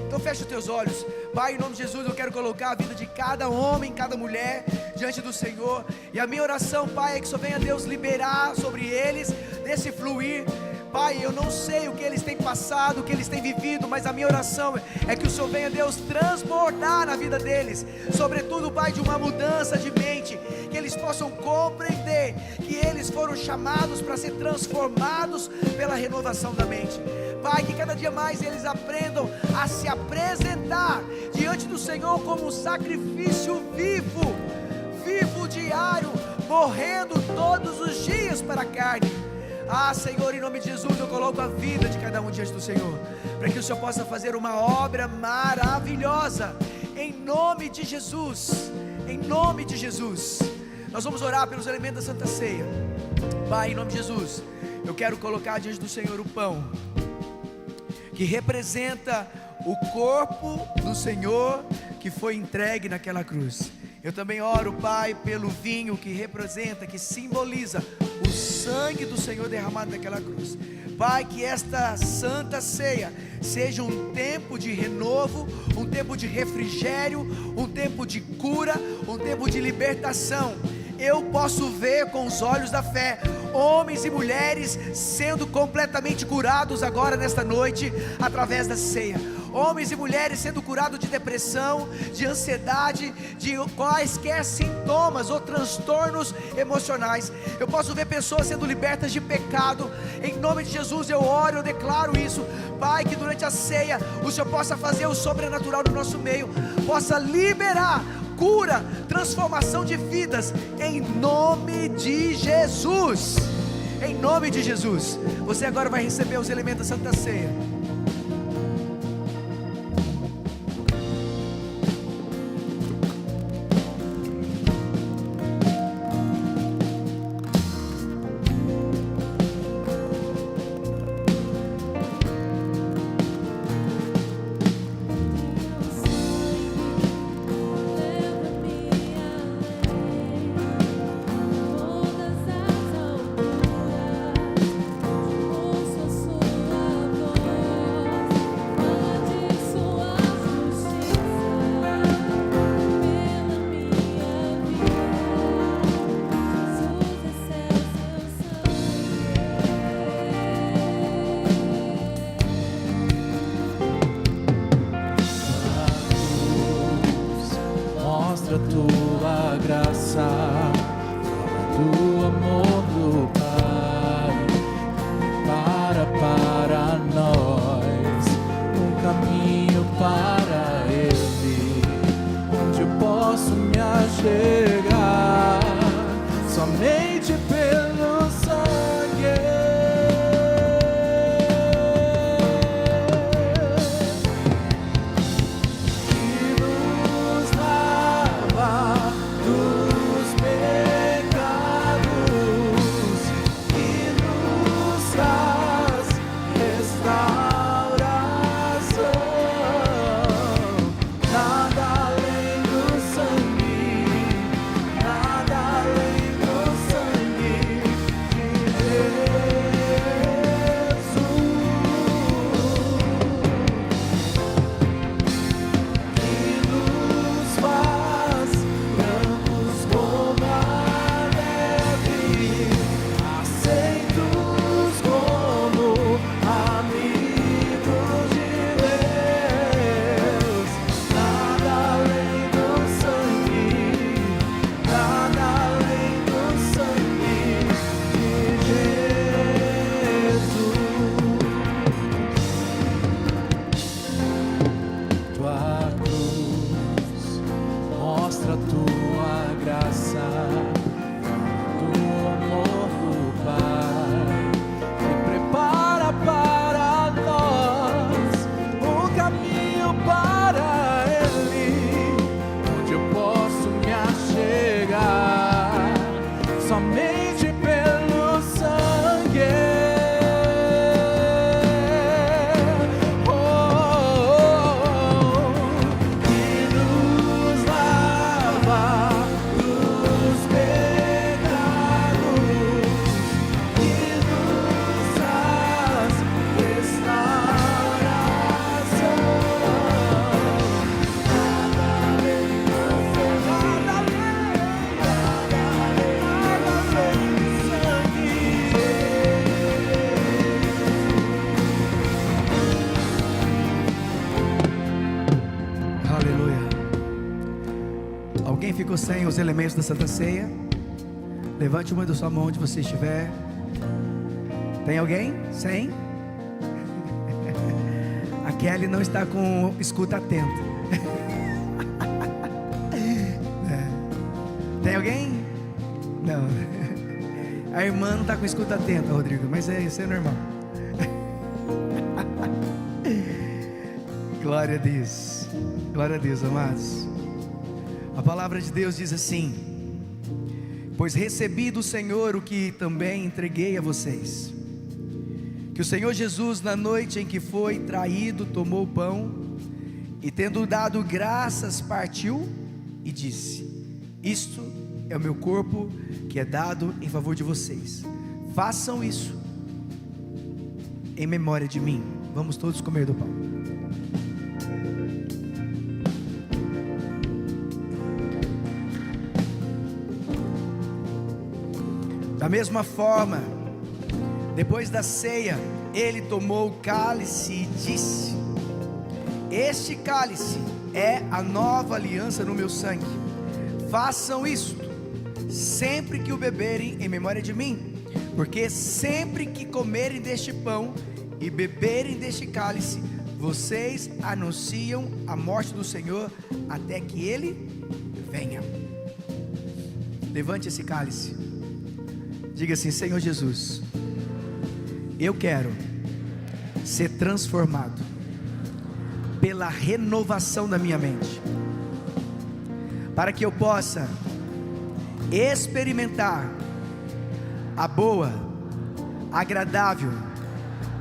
A: Então fecha os teus olhos. Pai, em nome de Jesus, eu quero colocar a vida de cada homem, cada mulher diante do Senhor, e a minha oração, Pai, é que só venha Deus liberar sobre eles desse fluir. Pai, eu não sei o que eles têm passado, o que eles têm vivido, mas a minha oração é que o Senhor venha, Deus, transbordar na vida deles, sobretudo, Pai, de uma mudança de mente, que eles possam compreender que eles foram chamados para ser transformados pela renovação da mente. Pai, que cada dia mais eles aprendam a se apresentar diante do Senhor como um sacrifício vivo, diário, morrendo todos os dias para a carne. Senhor, em nome de Jesus, eu coloco a vida de cada um diante do Senhor, para que o Senhor possa fazer uma obra maravilhosa, em nome de Jesus, em nome de Jesus. Nós vamos orar pelos elementos da Santa Ceia. Pai, em nome de Jesus, eu quero colocar diante do Senhor o pão, que representa o corpo do Senhor, que foi entregue naquela cruz. Eu também oro, Pai, pelo vinho, que representa, que simboliza o sangue do Senhor derramado naquela cruz. Pai, que esta Santa Ceia seja um tempo de renovo, um tempo de refrigério, um tempo de cura, um tempo de libertação. Eu posso ver com os olhos da fé homens e mulheres sendo completamente curados agora nesta noite, através da ceia. Homens e mulheres sendo curados de depressão, de ansiedade, de quaisquer sintomas ou transtornos emocionais. Eu posso ver pessoas sendo libertas de pecado. Em nome de Jesus eu oro, eu declaro isso, Pai, que durante a ceia o Senhor possa fazer o sobrenatural no nosso meio, possa liberar cura, transformação de vidas, em nome de Jesus. Em nome de Jesus. Você agora vai receber os elementos da Santa Ceia.
B: Mostra tua graça, do amor do Pai, para nós um caminho para achegar, somente pelo sangue que nos lava dos pecados e nos traz restauração. Nada além do sangue, nada além do sangue de Jesus, que nos faz brancos como a neve, aceitos como amigos de Deus. Nada além do sangue, nada além do sangue de Jesus. Tua cruz mostra tua graça, do amor do Pai, que prepara para nós um caminho para Ele, onde eu posso me achegar, somente pelo sangue. Que nos lava dos pecados e nos traz restauração. Nada além do sangue.
A: Aleluia. Alguém ficou sem os elementos da Santa Ceia? Levante uma da sua mão onde você estiver. Tem alguém? Sem? A Kelly não está com escuta atenta. É. Tem alguém? Não. A irmã não está com escuta atenta, Rodrigo, mas isso é normal. Glória a Deus. Glória a Deus, amados. A palavra de Deus diz assim: pois recebi do Senhor o que também entreguei a vocês, que o Senhor Jesus, na noite em que foi traído, tomou o pão e, tendo dado graças, partiu e disse: isto é o meu corpo que é dado em favor de vocês, façam isso em memória de mim. Vamos todos comer do pão. Da mesma forma, depois da ceia, ele tomou o cálice e disse: este cálice é a nova aliança no meu sangue. Façam isto sempre que o beberem em memória de mim, porque sempre que comerem deste pão e beberem deste cálice, vocês anunciam a morte do Senhor até que ele venha. Levante esse cálice. Diga assim: Senhor Jesus, eu quero ser transformado pela renovação da minha mente, para que eu possa experimentar a boa, agradável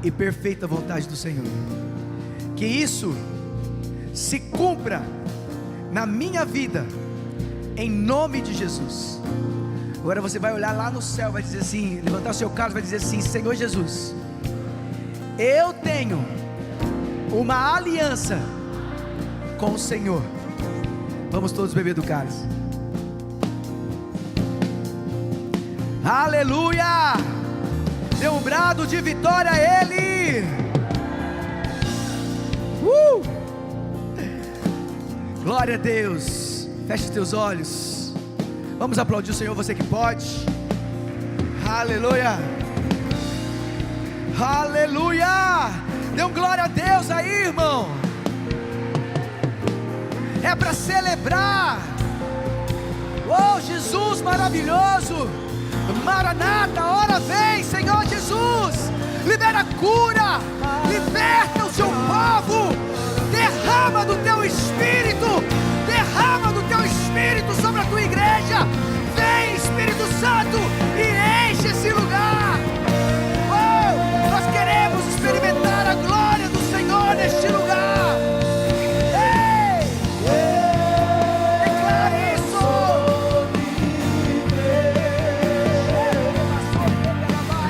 A: e perfeita vontade do Senhor. Que isso se cumpra na minha vida, em nome de Jesus. Agora você vai olhar lá no céu, vai dizer assim, levantar o seu cálice, vai dizer assim: Senhor Jesus, eu tenho uma aliança com o Senhor. Vamos todos beber do cálice. Aleluia! Dê um brado de vitória a Ele. Glória a Deus. Feche os teus olhos. Vamos aplaudir o Senhor, você que pode. Aleluia. Aleluia. Dê um glória a Deus aí, irmão. É para celebrar. Oh, Jesus maravilhoso, Maranata, hora vem, Senhor Jesus. Libera cura, liberta o seu povo, derrama do teu Espírito, derrama do teu Espírito sobre a tua igreja. Vem, Espírito Santo, e enche esse lugar. Oh, nós queremos experimentar a glória do Senhor neste lugar. Ei, declare isso.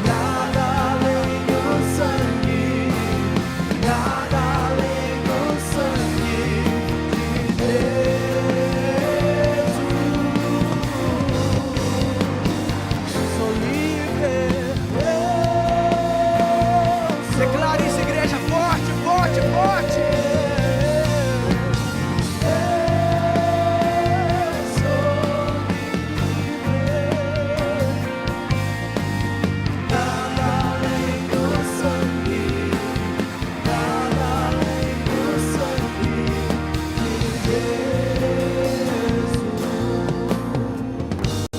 B: Nada além do sangue, nada além do sangue de Deus. Sou livre.
A: Declare isso, igreja, forte, forte, forte.
B: Nada além do sangue, nada além do sangue de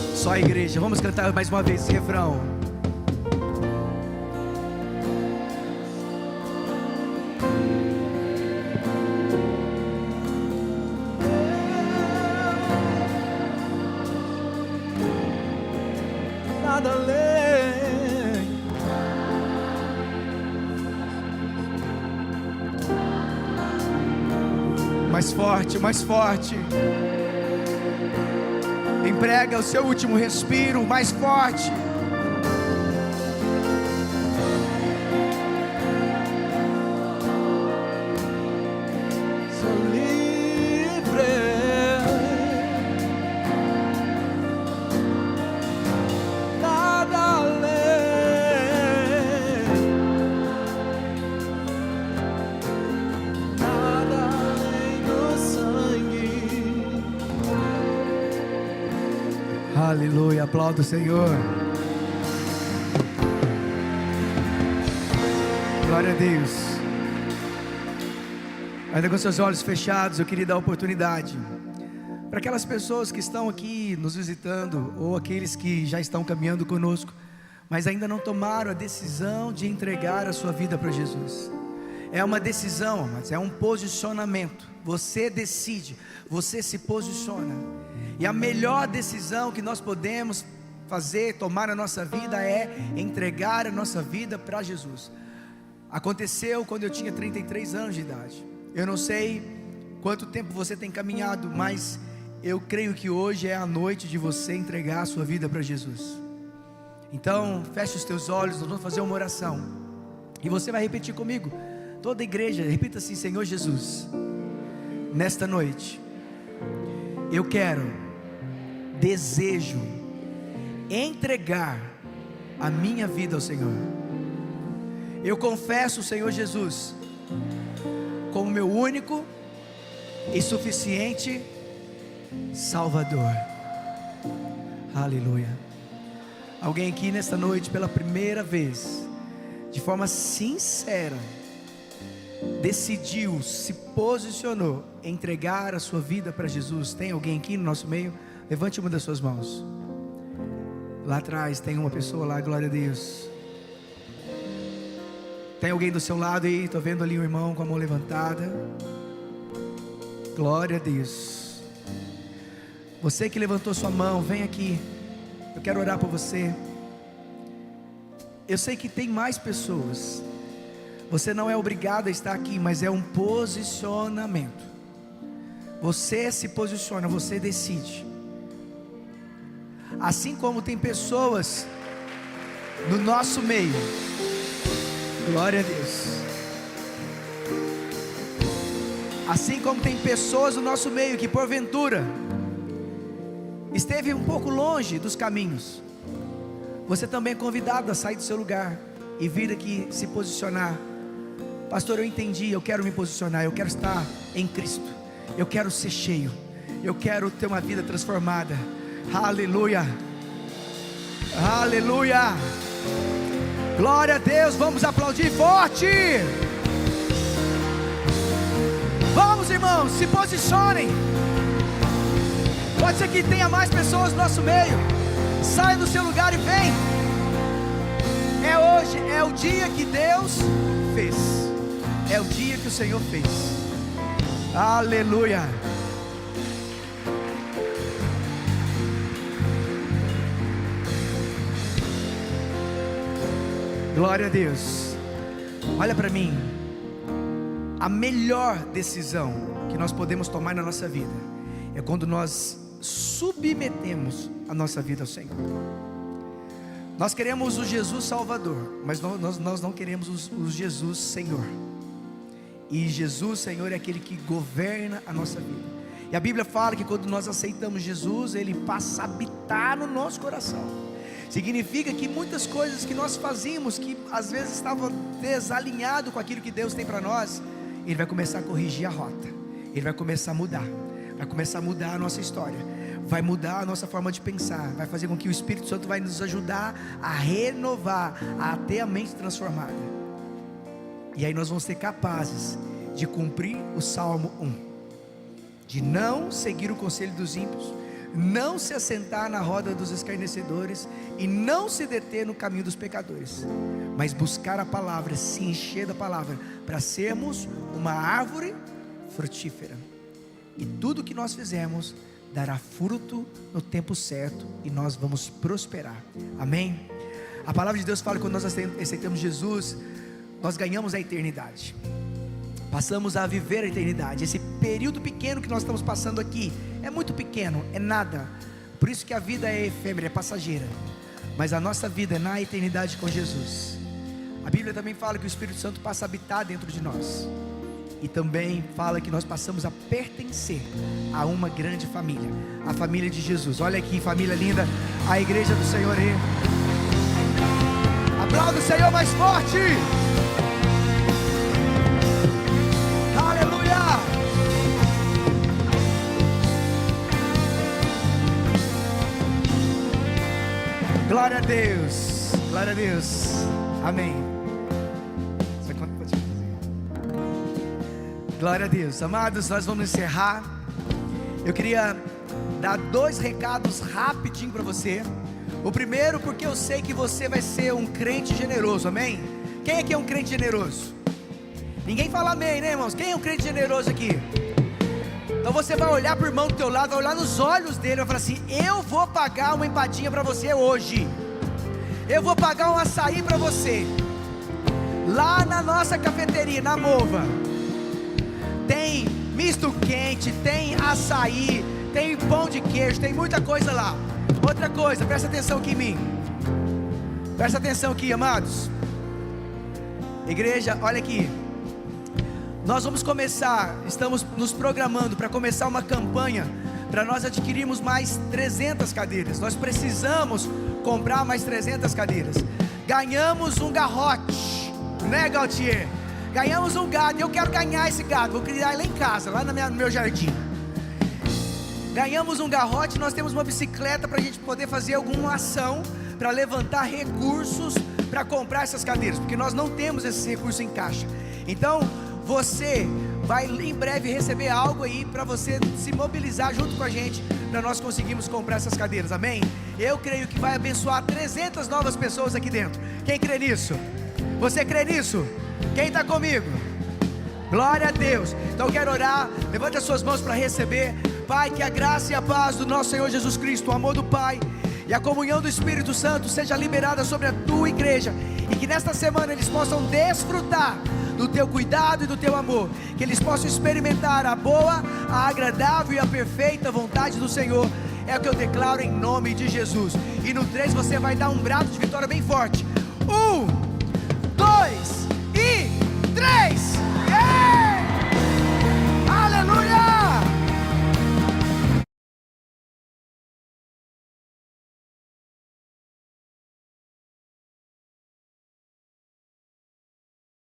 B: Deus.
A: Só a igreja, vamos cantar mais uma vez esse refrão.
B: Nada além.
A: Mais forte, mais forte. Emprega o seu último respiro, mais forte.
B: Sou livre. Nada além. Nada além do sangue.
A: Aleluia, aplauda o Senhor. Glória a Deus. Ainda com seus olhos fechados, eu queria dar oportunidade para aquelas pessoas que estão aqui nos visitando, ou aqueles que já estão caminhando conosco, mas ainda não tomaram a decisão de entregar a sua vida para Jesus. É uma decisão, mas é um posicionamento. Você decide, você se posiciona. E a melhor decisão que nós podemos fazer, tomar na nossa vida, é entregar a nossa vida para Jesus. Aconteceu quando eu tinha 33 anos de idade. Eu não sei quanto tempo você tem caminhado, mas eu creio que hoje é a noite de você entregar a sua vida para Jesus. Então, feche os teus olhos, nós vamos fazer uma oração. E você vai repetir comigo. Toda a igreja, repita assim: Senhor Jesus, nesta noite, eu quero, desejo entregar a minha vida ao Senhor. Eu confesso o Senhor Jesus como meu único e suficiente Salvador. Aleluia. Alguém aqui nesta noite pela primeira vez, de forma sincera, decidiu, se posicionou, entregar a sua vida para Jesus? Tem alguém aqui no nosso meio? Levante uma das suas mãos. Lá atrás tem uma pessoa lá, glória a Deus. Tem alguém do seu lado aí? Estou vendo ali um irmão com a mão levantada. Glória a Deus. Você que levantou sua mão, vem aqui. Eu quero orar por você. Eu sei que tem mais pessoas. Você não é obrigado a estar aqui, mas é um posicionamento. Você se posiciona, você decide. Assim como tem pessoas no nosso meio, glória a Deus. Assim como tem pessoas no nosso meio que porventura esteve um pouco longe dos caminhos, você também é convidado a sair do seu lugar e vir aqui se posicionar. Pastor, eu entendi, eu quero me posicionar, eu quero estar em Cristo, eu quero ser cheio, eu quero ter uma vida transformada. Aleluia, aleluia, glória a Deus. Vamos aplaudir forte. Vamos, irmãos, se posicionem. Pode ser que tenha mais pessoas no nosso meio. Saia do seu lugar e vem. É hoje, é o dia que Deus fez. É o dia que o Senhor fez. Aleluia. Glória a Deus. Olha para mim. A melhor decisão que nós podemos tomar na nossa vida é quando nós submetemos a nossa vida ao Senhor. Nós queremos o Jesus Salvador, mas nós não queremos o Jesus Senhor. E Jesus Senhor é aquele que governa a nossa vida. E a Bíblia fala que quando nós aceitamos Jesus, Ele passa a habitar no nosso coração. Significa que muitas coisas que nós fazíamos, que às vezes estavam desalinhado com aquilo que Deus tem para nós, Ele vai começar a corrigir a rota. Ele vai começar a mudar. Vai começar a mudar a nossa história. Vai mudar a nossa forma de pensar. Vai fazer com que o Espírito Santo vai nos ajudar a renovar, a ter a mente transformada. E aí nós vamos ser capazes de cumprir o Salmo 1. De não seguir o conselho dos ímpios, não se assentar na roda dos escarnecedores e não se deter no caminho dos pecadores, mas buscar a palavra, se encher da palavra, para sermos uma árvore frutífera. E tudo que nós fizermos dará fruto no tempo certo e nós vamos prosperar. Amém? A palavra de Deus fala que quando nós aceitamos Jesus, nós ganhamos a eternidade. Passamos a viver a eternidade. Esse período pequeno que nós estamos passando aqui é muito pequeno, é nada. Por isso que a vida é efêmera, é passageira. Mas a nossa vida é na eternidade com Jesus. A Bíblia também fala que o Espírito Santo passa a habitar dentro de nós. E também fala que nós passamos a pertencer a uma grande família, a família de Jesus. Olha aqui, família linda, a igreja do Senhor aí. Aplauda o Senhor mais forte. Aleluia. Glória a Deus, glória a Deus, amém. Glória a Deus. Amados, nós vamos encerrar. Eu queria dar 2 recados rapidinho para você. O primeiro, porque eu sei que você vai ser um crente generoso, amém? Quem aqui é um crente generoso? Ninguém fala amém, né, irmãos? Quem é um crente generoso aqui? Então você vai olhar para o irmão do teu lado, vai olhar nos olhos dele, vai falar assim: eu vou pagar uma empadinha para você hoje. Eu vou pagar um açaí para você. Lá na nossa cafeteria, na Mova, tem misto quente, tem açaí, tem pão de queijo, tem muita coisa lá. Outra coisa, presta atenção aqui em mim. Presta atenção aqui, amados. Igreja, olha aqui. Nós vamos começar, estamos nos programando para começar uma campanha para nós adquirirmos mais 300 cadeiras. Nós precisamos comprar mais 300 cadeiras. Ganhamos um garrote, né, Gautier? Ganhamos um gado, e eu quero ganhar esse gado. Vou criar ele lá em casa, lá no meu jardim. Ganhamos um garrote, nós temos uma bicicleta para a gente poder fazer alguma ação para levantar recursos para comprar essas cadeiras, porque nós não temos esse recurso em caixa. Então você vai em breve receber algo aí para você se mobilizar junto com a gente, para nós conseguirmos comprar essas cadeiras, amém? Eu creio que vai abençoar 300 novas pessoas aqui dentro. Quem crê nisso? Você crê nisso? Quem está comigo? Glória a Deus. Então eu quero orar. Levante as suas mãos para receber. Pai, que a graça e a paz do nosso Senhor Jesus Cristo, o amor do Pai e a comunhão do Espírito Santo seja liberada sobre a tua igreja, e que nesta semana eles possam desfrutar do teu cuidado e do teu amor, que eles possam experimentar a boa, a agradável e a perfeita vontade do Senhor. É o que eu declaro em nome de Jesus. E no 3 você vai dar um brado de vitória bem forte.